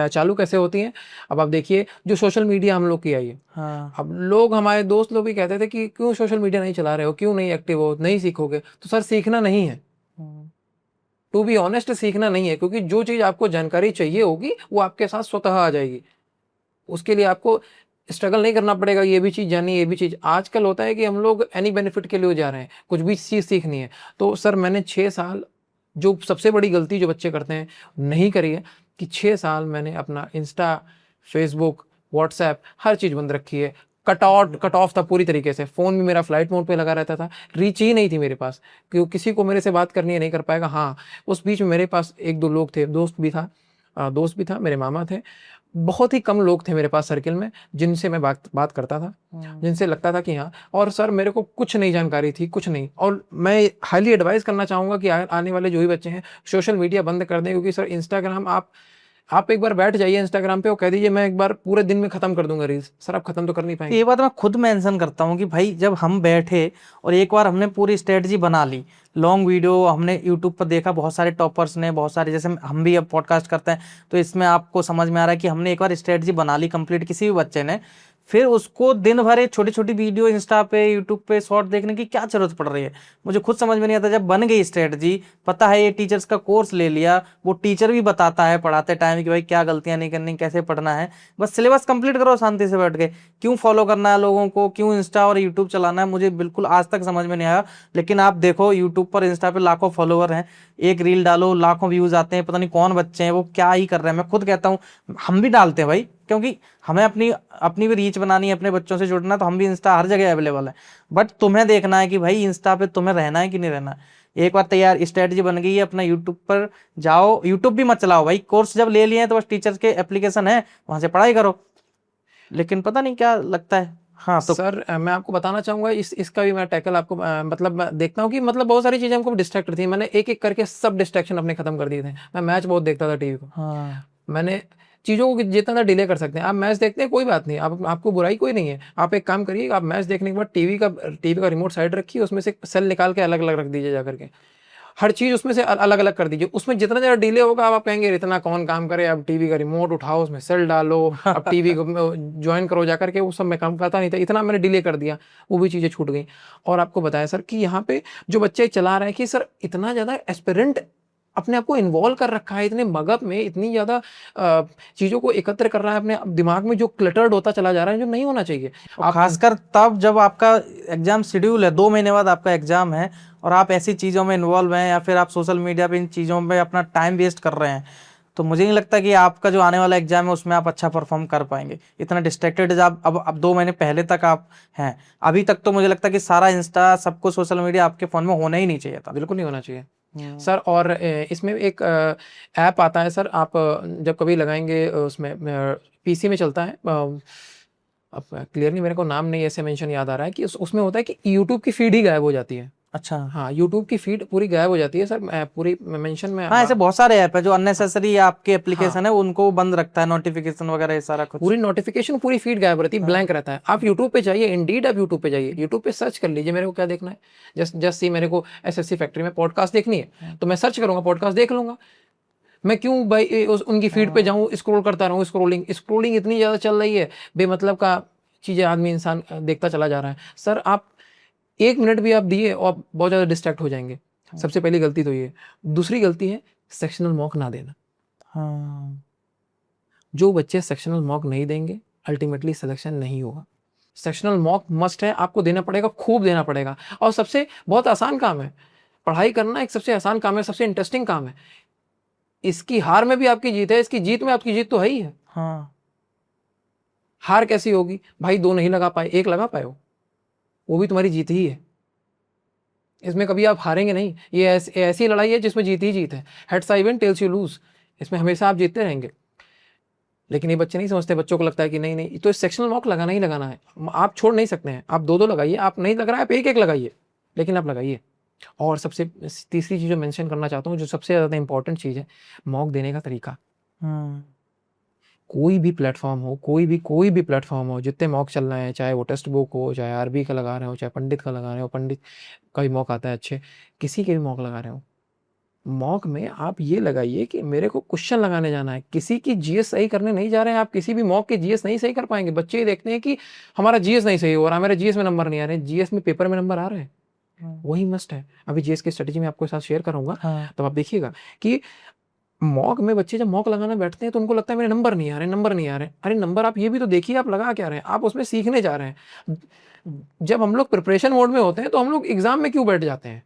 चालू कैसे होती है, अब आप देखिए जो सोशल मीडिया हम लोग की आई है। हाँ। अब लोग, हमारे दोस्त लोग भी कहते थे कि क्यों सोशल मीडिया नहीं चला रहे हो, क्यों नहीं एक्टिव हो, नहीं सीखोगे। तो सर सीखना नहीं है, टू बी ऑनेस्ट सीखना नहीं है, क्योंकि जो चीज़ आपको जानकारी चाहिए होगी वो आपके साथ स्वतः आ जाएगी। उसके लिए आपको स्ट्रगल नहीं करना पड़ेगा, ये भी चीज़ जानी, ये भी चीज़। आजकल होता है कि हम लोग एनी बेनिफिट के लिए जा रहे हैं, कुछ भी चीज़ सीखनी है। तो सर मैंने 6 साल, जो सबसे बड़ी गलती जो बच्चे करते हैं नहीं करी है, कि 6 साल मैंने अपना इंस्टा, फेसबुक, व्हाट्सएप हर चीज़ बंद रखी है। कट ऑफ था पूरी तरीके से। फ़ोन भी मेरा फ्लाइट मोड पे लगा रहता था, रीच ही नहीं थी मेरे पास, क्योंकि किसी को मेरे से बात करनी है नहीं कर पाएगा। हाँ, उस बीच में मेरे पास 1-2 लोग थे, दोस्त भी था, मेरे मामा थे। बहुत ही कम लोग थे मेरे पास सर्किल में जिनसे मैं बात करता था, जिनसे लगता था कि हाँ। और सर मेरे को कुछ नहीं जानकारी थी, कुछ नहीं। और मैं हाईली एडवाइस करना चाहूँगा कि आने वाले जो भी बच्चे हैं सोशल मीडिया बंद कर दें, क्योंकि सर इंस्टाग्राम, आप एक बार बैठ जाइए इंस्टाग्राम पे और कह दीजिए मैं एक बार पूरे दिन में खत्म कर दूंगा रील्स, सर आप खत्म तो कर नहीं पाएंगे। ये बात मैं खुद मेंशन करता हूँ कि भाई जब हम बैठे और एक बार हमने पूरी स्ट्रेटजी बना ली, लॉन्ग वीडियो हमने यूट्यूब पर देखा, बहुत सारे टॉपर्स ने, बहुत सारे, जैसे हम भी अब पॉडकास्ट करते हैं तो इसमें आपको समझ में आ रहा है कि हमने एक बार स्ट्रेटजी बना ली कंप्लीट, किसी भी बच्चे ने, फिर उसको दिन भर छोटी छोटी वीडियो इंस्टा पे, यूट्यूब पे शॉर्ट देखने की क्या जरूरत पड़ रही है? मुझे खुद समझ में नहीं आता। जब बन गई स्ट्रेटजी, पता है ये टीचर्स का कोर्स ले लिया, वो टीचर भी बताता है पढ़ाते टाइम कि भाई क्या गलतियां नहीं करनी, कैसे पढ़ना है, बस सिलेबस कंप्लीट करो शांति से बैठ के। क्यों फॉलो करना है लोगों को, क्यों इंस्टा और यूट्यूब चलाना है, मुझे बिल्कुल आज तक समझ में नहीं आया। लेकिन आप देखो यूट्यूब पर, इंस्टा पे लाखों फॉलोवर हैं, एक रील डालो लाखों व्यूज आते हैं, पता नहीं कौन बच्चे हैं वो क्या ही कर रहे हैं। मैं खुद कहता हूँ हम भी डालते हैं भाई, क्योंकि हमें अपनी भी रीच बनानी है, अपने बच्चों से जुड़ना, तो हम भी इंस्टा हर जगह अवेलेबल है। बट तुम्हें देखना है कि भाई इंस्टा पे तुम्हें रहना है कि नहीं रहना है। एक बार तैयार स्ट्रेटजी बन गई है, अपना यूट्यूब पर जाओ, यूट्यूब भी मत चलाओ भाई, कोर्स जब ले लिए हैं तो बस टीचर्स के एप्लीकेशन है वहां से पढ़ाई करो। लेकिन पता नहीं क्या लगता है। हाँ तो सर मैं आपको बताना चाहूँगा इसका भी मैं टैकल आपको मतलब मैं देखता हूँ कि मतलब बहुत सारी चीज़ें हमको डिस्ट्रैक्ट थी। मैंने एक एक करके सब डिस्ट्रैक्शन अपने खत्म कर दिए थे। मैं मैच बहुत देखता था टीवी को। हाँ, मैंने चीज़ों को जितना था डिले कर सकते हैं। आप मैच देखते हैं कोई बात नहीं, आपको बुराई कोई नहीं है। आप एक काम करिए, आप मैच देखने के बाद टीवी का रिमोट साइड रखिए, उसमें से सेल निकाल के अलग अलग रख दीजिए जाकर के। हर चीज़ उसमें से अलग अलग कर दीजिए। उसमें जितना ज़्यादा डिले होगा आप कहेंगे इतना कौन काम करे, अब टीवी का रिमोट उठाओ, उसमें सेल डालो, अब टीवी को ज्वाइन करो जा करके। वो सब मैं काम पता नहीं था, इतना मैंने डिले कर दिया, वो भी चीज़ें छूट गई। और आपको बताया सर कि यहाँ पे जो बच्चे चला रहे हैं कि सर इतना ज़्यादा एस्पिरेंट अपने आप को इन्वॉल्व कर रखा है इतने मगअप में, इतनी ज़्यादा चीज़ों को एकत्र कर रहा है अपने दिमाग में, जो क्लटर्ड होता चला जा रहा है, जो नहीं होना चाहिए। और खासकर तब जब आपका एग्जाम शेड्यूल है, 2 महीने बाद आपका एग्जाम है और आप ऐसी चीज़ों में इन्वॉल्व हैं या फिर आप सोशल मीडिया पे इन चीज़ों में अपना टाइम वेस्ट कर रहे हैं, तो मुझे नहीं लगता कि आपका जो आने वाला एग्जाम है उसमें आप अच्छा परफॉर्म कर पाएंगे। इतना डिस्ट्रैक्टेड आप अब 2 महीने पहले तक आप हैं, अभी तक तो मुझे लगता है कि सारा इंस्टा सब कुछ सोशल मीडिया आपके फ़ोन में होना ही नहीं चाहिए था। बिल्कुल नहीं होना चाहिए सर। और इसमें एक ऐप आता है सर, आप जब कभी लगाएंगे उसमें, पीसी में चलता है, अब क्लियरली मेरे को नाम नहीं ऐसे मेंशन याद आ रहा है, कि उसमें होता है कि यूट्यूब की फीड ही गायब हो जाती है। अच्छा, हाँ, यूट्यूब की फीड पूरी गायब हो जाती है सर, पूरी मेंशन में। हाँ, ऐसे बहुत सारे ऐप है जो अननेसेसरी आपके एप्लीकेशन हाँ, है उनको बंद रखता है, नोटिफिकेशन वगैरह ये सारा कुछ। पूरी नोटिफिकेशन, पूरी फीड गायब रहती है, ब्लैंक रहता है। आप यूट्यूब पे जाइए, इंडीड आप यूट्यूब पे जाइए, यूट्यूब पे सर्च कर लीजिए मेरे को क्या देखना है। जस्ट सी मेरे को एसएससी फैक्ट्री में पॉडकास्ट देखनी है, तो मैं सर्च करूंगा, पॉडकास्ट देख लूंगा। मैं क्यों भाई उनकी फीड पे जाऊं, स्क्रॉल करता रहूं, स्क्रोलिंग इतनी ज़्यादा चल रही है, बेमतलब का चीज़ें आदमी इंसान देखता चला जा रहा है सर। आप 1 मिनट भी आप दिए और बहुत ज़्यादा डिस्ट्रैक्ट हो जाएंगे। सबसे पहली गलती तो ये। दूसरी गलती है सेक्शनल मॉक ना देना। हाँ, जो बच्चे सेक्शनल मॉक नहीं देंगे अल्टीमेटली सिलेक्शन नहीं होगा। सेक्शनल मॉक मस्ट है, आपको देना पड़ेगा, खूब देना पड़ेगा। और सबसे बहुत आसान काम है पढ़ाई करना, एक सबसे आसान काम है, सबसे इंटरेस्टिंग काम है। इसकी हार में भी आपकी जीत है, इसकी जीत में आपकी जीत तो है ही है। हाँ, हार कैसी होगी भाई, 2 नहीं लगा पाए, 1 लगा पाए हो, वो भी तुम्हारी जीत ही है। इसमें कभी आप हारेंगे नहीं। ये ऐसी लड़ाई है जिसमें जीत ही जीत है। Heads I win tells you lose, इसमें हमेशा आप जीतते रहेंगे। लेकिन ये बच्चे नहीं समझते, बच्चों को लगता है कि नहीं नहीं, तो सेक्शनल मॉक लगाना ही लगाना है। आप छोड़ नहीं सकते हैं, आप 2-2 लगाइए, आप नहीं लग रहा है आप 1-1 लगाइए, लेकिन आप लगाइए। और सबसे तीसरी चीज़ जो मेंशन करना चाहता हूँ, जो सबसे ज़्यादा इंपॉर्टेंट चीज़ है, मॉक देने का तरीका। कोई भी प्लेटफॉर्म हो, कोई भी प्लेटफॉर्म हो, जितने मॉक चल रहे हैं, चाहे वो टेक्स्ट बुक हो, चाहे आरबी का लगा रहे हो, चाहे पंडित का लगा रहे हो, पंडित का भी मॉक आता है अच्छे, किसी के भी मॉक लगा रहे हो, मॉक में आप ये लगाइए कि मेरे को क्वेश्चन लगाने जाना है, किसी की जीएस सही करने नहीं जा रहे हैं आप। किसी भी मॉक के जीएस नहीं सही कर पाएंगे। बच्चे ये देखते हैं कि हमारा जीएस नहीं सही हो रहा, मेरे जीएस में नंबर नहीं आ रहे, जीएस में पेपर में नंबर आ रहे हैं, वही मस्ट है। अभी जीएस की स्ट्रेटेजी में आपको साथ शेयर करूंगा, तब आप देखिएगा कि मॉक में बच्चे जब मॉक लगाने बैठते हैं तो उनको लगता है मेरे नंबर नहीं आ रहे, नंबर नहीं आ रहे। अरे नंबर आप ये भी तो देखिए, आप लगा क्या रहे हैं, आप उसमें सीखने जा रहे हैं। जब हम लोग प्रिपरेशन मोड में होते हैं तो हम लोग एग्जाम में क्यों बैठ जाते हैं?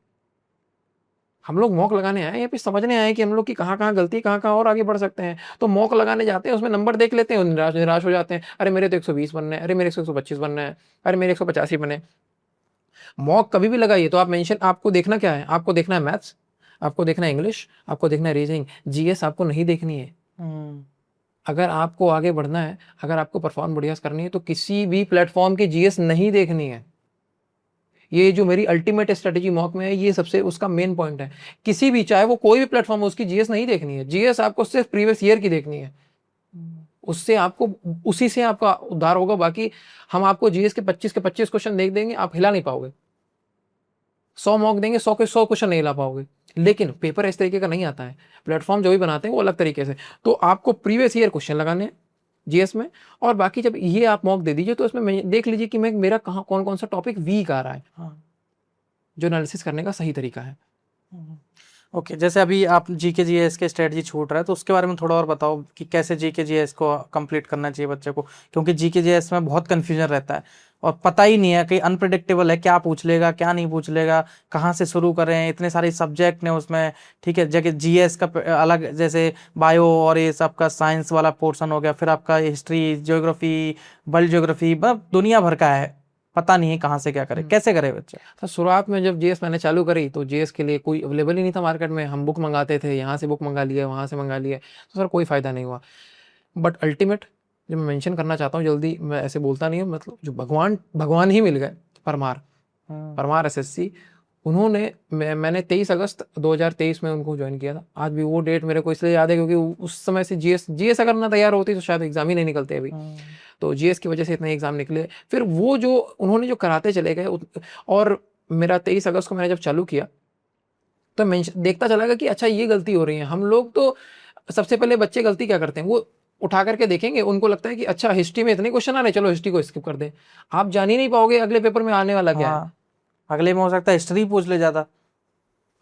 हम लोग मॉक लगाने आए या फिर समझने आए कि हम लोग की कहाँ कहाँ गलती, कहाँ कहाँ और आगे बढ़ सकते हैं। तो मॉक लगाने जाते हैं, उसमें नंबर देख लेते हैं, निराश हो जाते हैं। अरे मेरे तो 120 बनना है, अरे मेरे 125 बनना है, अरे मेरे 185 बने। मॉक कभी भी लगाइए तो आप मेंशन, आपको देखना क्या है, आपको देखना है मैथ्स, आपको देखना है इंग्लिश, आपको देखना है रीजनिंग, जीएस आपको नहीं देखनी है। अगर आपको आगे बढ़ना है, अगर आपको परफॉर्म बढ़िया करनी है, तो किसी भी प्लेटफॉर्म की जीएस नहीं देखनी है। ये जो मेरी अल्टीमेट स्ट्रेटेजी मॉक में है, ये सबसे उसका मेन पॉइंट है। किसी भी, चाहे वो कोई भी प्लेटफॉर्म हो, उसकी जीएस नहीं देखनी है। जीएस आपको सिर्फ प्रीवियस ईयर की देखनी है, उससे आपको, उसी से आपका उद्धार होगा। बाकी हम आपको जीएस के 25 क्वेश्चन देख देंगे, आप हिला नहीं पाओगे। 100 मॉक देंगे, 100 के 100 क्वेश्चन नहीं हिला पाओगे। लेकिन पेपर इस तरीके का नहीं आता है, प्लेटफॉर्म जो भी बनाते हैं वो अलग तरीके से। तो आपको प्रीवियस ईयर क्वेश्चन लगाने हैं जीएस में, और बाकी जब ये आप मॉक दे दीजिए तो इसमें देख लीजिए कि मेरा कहाँ कौन कौन सा टॉपिक वीक आ रहा है, जो एनालिसिस करने का सही तरीका है। ओके, जैसे अभी आप जीके जीएस के स्ट्रेटजी छूट रहा है, तो उसके बारे में थोड़ा और बताओ कि कैसे जीके जीएस को कंप्लीट करना चाहिए बच्चे को, क्योंकि जीके जीएस में बहुत कन्फ्यूजन रहता है और पता ही नहीं है कि अनप्रिडिक्टेबल है, क्या पूछ लेगा क्या नहीं पूछ लेगा, कहाँ से शुरू करें, इतने सारे सब्जेक्ट हैं उसमें। ठीक है, जगह जीएस का अलग, जैसे बायो और ये सब का साइंस वाला पोर्शन हो गया, फिर आपका हिस्ट्री, ज्योग्राफी, वर्ल्ड ज्योग्राफी, मतलब दुनिया भर का है, पता नहीं है कहाँ से क्या करें, कैसे करे बच्चे। तो शुरुआत में जब जीएस मैंने चालू करी तो जीएस के लिए कोई अवेलेबल ही नहीं था मार्केट में। हम बुक मंगाते थे, यहाँ से बुक मंगा लिए, वहाँ से मंगा लिए, तो सर कोई फ़ायदा नहीं हुआ। बट अल्टीमेट जो मैं मेंशन करना चाहता हूँ, जल्दी मैं ऐसे बोलता नहीं हूँ, मतलब जो भगवान ही मिल गए, परमार एसएससी, उन्होंने, मैंने 23 अगस्त 2023 में उनको ज्वाइन किया था। आज भी वो डेट मेरे को इसलिए याद है क्योंकि उस समय से जीएस अगर ना तैयार होती तो शायद एग्जाम ही नहीं निकलते अभी। तो जीएस की वजह से इतने एग्जाम निकले। फिर वो जो उन्होंने जो कराते चले गए, और मेरा 23 अगस्त को मैंने जब चालू किया तो मैं देखता चला गया कि अच्छा ये गलती हो रही है। हम लोग तो सबसे पहले बच्चे गलती क्या करते हैं, वो उठा करके देखेंगे, उनको लगता है कि अच्छा हिस्ट्री में इतने क्वेश्चन आ रहे, चलो हिस्ट्री को स्किप कर दें। आप जान ही नहीं पाओगे अगले पेपर में आने वाला क्या है। अगले में हो सकता है हिस्ट्री पूछ ले ज़्यादा।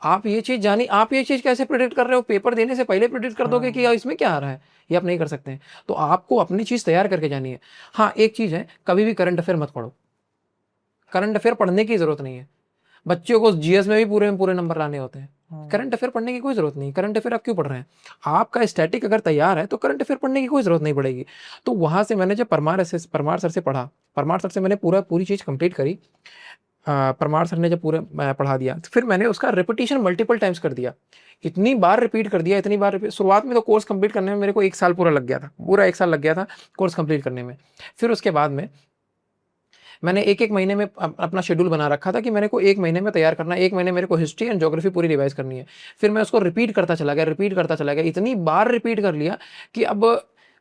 आप ये चीज़ जानी, आप ये चीज़ कैसे प्रेडिक्ट कर रहे हो? पेपर देने से पहले प्रेडिक्ट कर दोगे कि यार इसमें क्या आ रहा है? ये आप नहीं कर सकते हैं। तो आपको अपनी चीज़ तैयार करके जानी है। हाँ, एक चीज़ है, कभी भी करंट अफेयर मत पढ़ो। करंट अफेयर पढ़ने की ज़रूरत नहीं है। बच्चों को जीएस में भी पूरे पूरे नंबर लाने होते हैं। करंट अफेयर पढ़ने की कोई ज़रूरत नहीं। करंट अफेयर आप क्यों पढ़ रहे हैं? आपका स्टैटिक अगर तैयार है तो करंट अफेयर पढ़ने की कोई ज़रूरत नहीं पड़ेगी। तो वहाँ से मैंने जब परमार सर से पढ़ा, परमार सर से मैंने पूरी चीज़ कंप्लीट करी। परमार सर ने जब पूरा पढ़ा दिया, तो फिर मैंने उसका रिपीटिशन मल्टीपल टाइम्स कर दिया। इतनी बार रिपीट कर दिया, इतनी बार रिपीट। शुरुआत में तो कोर्स कंप्लीट करने में मेरे को 1 साल पूरा लग गया था, पूरा 1 साल लग गया था कोर्स कंप्लीट करने में। फिर उसके बाद में मैंने एक महीने में अपना शेड्यूल बना रखा था कि मेरे को 1 महीने में तैयार करना है। 1 महीने मेरे को हिस्ट्री एंड ज्योग्राफी पूरी रिवाइज करनी है। फिर मैं उसको रिपीट करता चला गया, इतनी बार रिपीट कर लिया कि अब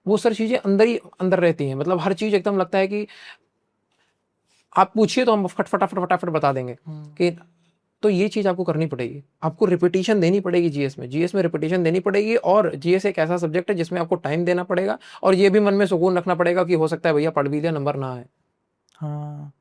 वो सारी चीज़ें अंदर ही अंदर रहती हैं। मतलब हर चीज़ एकदम लगता है कि आप पूछिए तो हम फटाफट बता देंगे कि। तो ये चीज़ आपको करनी पड़ेगी, आपको रिपीटिशन देनी पड़ेगी जीएस में रिपीटिशन देनी पड़ेगी। और जीएस एक ऐसा सब्जेक्ट है जिसमें आपको टाइम देना पड़ेगा, और ये भी मन में सुकून रखना पड़ेगा कि हो सकता है भैया पढ़ भी लिया, नंबर ना आए। हाँ,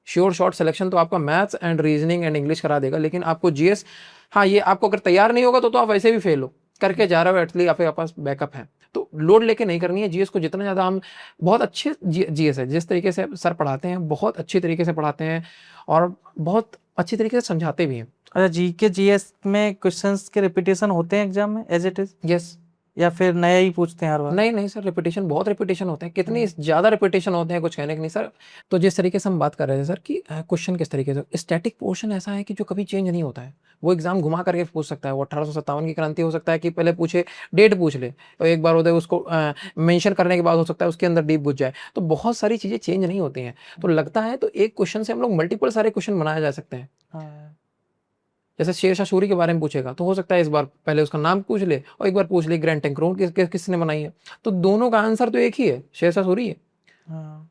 श्योर शॉर्ट सिलेक्शन तो आपका maths and reasoning and English करा देगा, लेकिन आपको जीएस, हाँ, ये आपको अगर तैयार नहीं होगा तो आप वैसे भी फेल हो करके जा रहे हो, एटलीस्ट आपके पास बैकअप है। तो लोड लेके नहीं करनी है जीएस को। जितना ज़्यादा हम, बहुत अच्छे जीएस है, जिस तरीके से सर पढ़ाते हैं बहुत अच्छी तरीके से पढ़ाते हैं और बहुत अच्छी तरीके से समझाते भी हैं। अच्छा, जीके जीएस में क्वेश्चंस के रिपीटेशन होते हैं एग्जाम में एज इट इज, यस, या फिर नया ही पूछते हैं हर बार? नहीं सर, रिपीटेशन, बहुत रिपीटेशन होते हैं। कितनी ज़्यादा रिपीटेशन होते हैं, कुछ कहने की नहीं सर। तो जिस तरीके से हम बात कर रहे थे सर कि क्वेश्चन किस तरीके से, स्टैटिक पोर्शन ऐसा है कि जो कभी चेंज नहीं होता है। वो एग्जाम घुमा करके पूछ सकता है। वो 1857 की क्रांति हो सकता है कि पहले पूछे, डेट पूछ ले, और एक बार होता है उसको मेंशन करने के बाद हो सकता है उसके अंदर डीप बुझ जाए। तो बहुत सारी चीज़ें चेंज नहीं होती हैं। तो लगता है तो एक क्वेश्चन से हम लोग मल्टीपल सारे क्वेश्चन बनाए जा सकते हैं। हाँ, जैसे शेरशाह सूरी के बारे में पूछेगा तो हो सकता है इस बार पहले उसका नाम पूछ ले, और एक बार पूछ ले ग्रैंड टैंक रोड किसने बनाई है। तो दोनों का आंसर तो एक ही है, शेरशाह सूरी है। हाँ,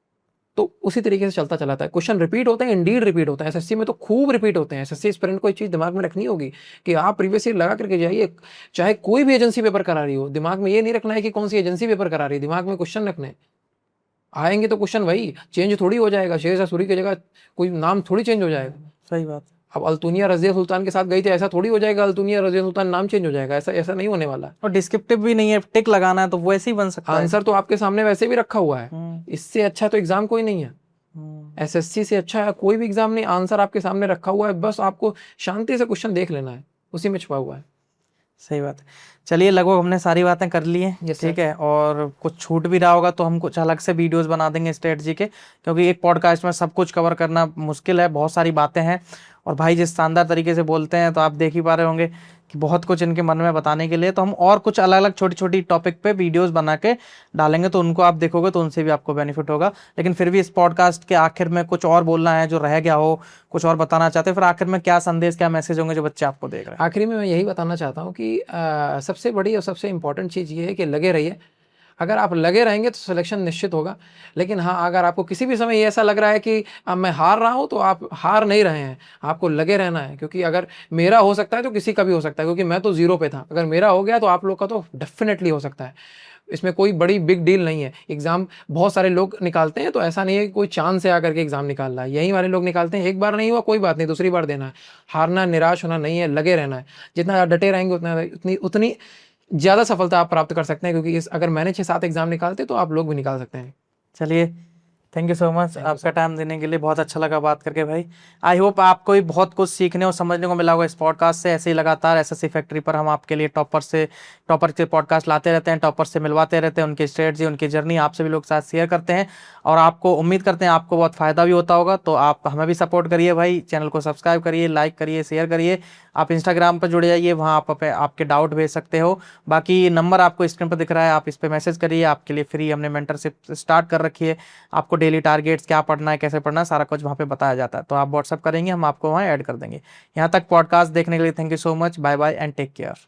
तो उसी तरीके से चलता चलाता है। क्वेश्चन रिपीट होते हैं, इंडीड रिपीट होते हैं। एसएससी में तो खूब रिपीट होते हैं। एसएससी एस्पिरेंट को एक चीज़ दिमाग में रखनी होगी कि आप प्रीवियस ईयर लगा करके जाइए, चाहे कोई भी एजेंसी पेपर करा रही हो। दिमाग में ये नहीं रखना है कि कौन सी एजेंसी पेपर करा रही है, दिमाग में क्वेश्चन रखने हैं। आएंगे तो क्वेश्चन वही, चेंज थोड़ी हो जाएगा। शेरशाह सूरी की जगह कोई नाम थोड़ी चेंज हो जाएगा। सही बात। अब अल्तुनिया रज़िया सुल्तान के साथ गई थी, ऐसा थोड़ी हो जाएगा अल्तुनिया रज़िया सुल्तान नाम चेंज हो जाएगा। ऐसा नहीं होने वाला है। और डिस्क्रिप्टिव भी नहीं है, टिक लगाना है तो वैसे ही बन सकता है। आंसर तो आपके सामने वैसे भी रखा हुआ है। इससे अच्छा तो एग्जाम कोई नहीं है। एसएससी से अच्छा है कोई भी एग्जाम नहीं। आंसर आपके सामने रखा हुआ है, बस आपको शांति से क्वेश्चन देख लेना है, उसी में छुपा हुआ है। सही बात है। चलिए, लगभग हमने सारी बातें कर ली हैं। Yes, ठीक है, और कुछ छूट भी रहा होगा तो हम कुछ अलग से वीडियोस बना देंगे स्ट्रेटजी के, क्योंकि एक पॉडकास्ट में सब कुछ कवर करना मुश्किल है, बहुत सारी बातें हैं। और भाई जिस शानदार तरीके से बोलते हैं तो आप देख ही पा रहे होंगे कि बहुत कुछ इनके मन में बताने के लिए। तो हम और कुछ अलग अलग छोटी छोटी टॉपिक पे वीडियोस बना के डालेंगे, तो उनको आप देखोगे तो उनसे भी आपको बेनिफिट होगा। लेकिन फिर भी इस पॉडकास्ट के आखिर में कुछ और बोलना है जो रह गया हो, कुछ और बताना चाहते हैं, फिर आखिर में क्या संदेश, क्या मैसेज होंगे जो बच्चे आपको देख रहे हैं? आखिरी में मैं यही बताना चाहता हूँ कि सबसे बड़ी और सबसे इंपॉर्टेंट चीज़ ये है कि लगे रहिए। अगर आप लगे रहेंगे तो सिलेक्शन निश्चित होगा। लेकिन हाँ, अगर आपको किसी भी समय ये ऐसा लग रहा है कि अब मैं हार रहा हूँ, तो आप हार नहीं रहे हैं, आपको लगे रहना है। क्योंकि अगर मेरा हो सकता है तो किसी का भी हो सकता है, क्योंकि मैं तो 0 पे था। अगर मेरा हो गया तो आप लोग का तो डेफिनेटली हो सकता है। इसमें कोई बड़ी बिग डील नहीं है। एग्ज़ाम बहुत सारे लोग निकालते हैं, तो ऐसा नहीं है कि कोई चांद से आकर के एग्ज़ाम निकाल रहा है। यही वाले लोग निकालते हैं, एक बार नहीं हुआ कोई बात नहीं, दूसरी बार देना है। हारना, निराश होना नहीं है, लगे रहना है। जितना डटे रहेंगे उतनी ज़्यादा सफलता आप प्राप्त कर सकते हैं। क्योंकि अगर मैंने 6-7 एग्जाम निकालते तो आप लोग भी निकाल सकते हैं। चलिए, थैंक यू सो मच आपका टाइम देने के लिए। बहुत अच्छा लगा बात करके भाई। आई होप आपको भी बहुत कुछ सीखने और समझने को मिला होगा इस पॉडकास्ट से। ऐसे ही लगातार एसएससी फैक्ट्री पर हम आपके लिए टॉपर के पॉडकास्ट लाते रहते हैं, टॉपर से मिलवाते रहते हैं, उनकी स्ट्रेटजी, उनकी जर्नी आपसे भी लोग साथ शेयर करते हैं। और आपको उम्मीद करते हैं आपको बहुत फ़ायदा भी होता होगा। तो आप हमें भी सपोर्ट करिए भाई, चैनल को सब्सक्राइब करिए, लाइक करिए, शेयर करिए। आप इंस्टाग्राम पर जुड़ जाइए, वहाँ आप आपके डाउट भेज सकते हो। बाकी नंबर आपको स्क्रीन पर दिख रहा है, आप इस पर मैसेज करिए। आपके लिए फ्री हमने मेंटरशिप स्टार्ट कर रखी है। आपको डेली टारगेट्स, क्या पढ़ना है, कैसे पढ़ना है, सारा कुछ वहाँ पे बताया जाता है। तो आप व्हाट्सअप करेंगे, हम आपको वहाँ ऐड कर देंगे। यहाँ तक पॉडकास्ट देखने के लिए thank you so much. Bye bye and take care.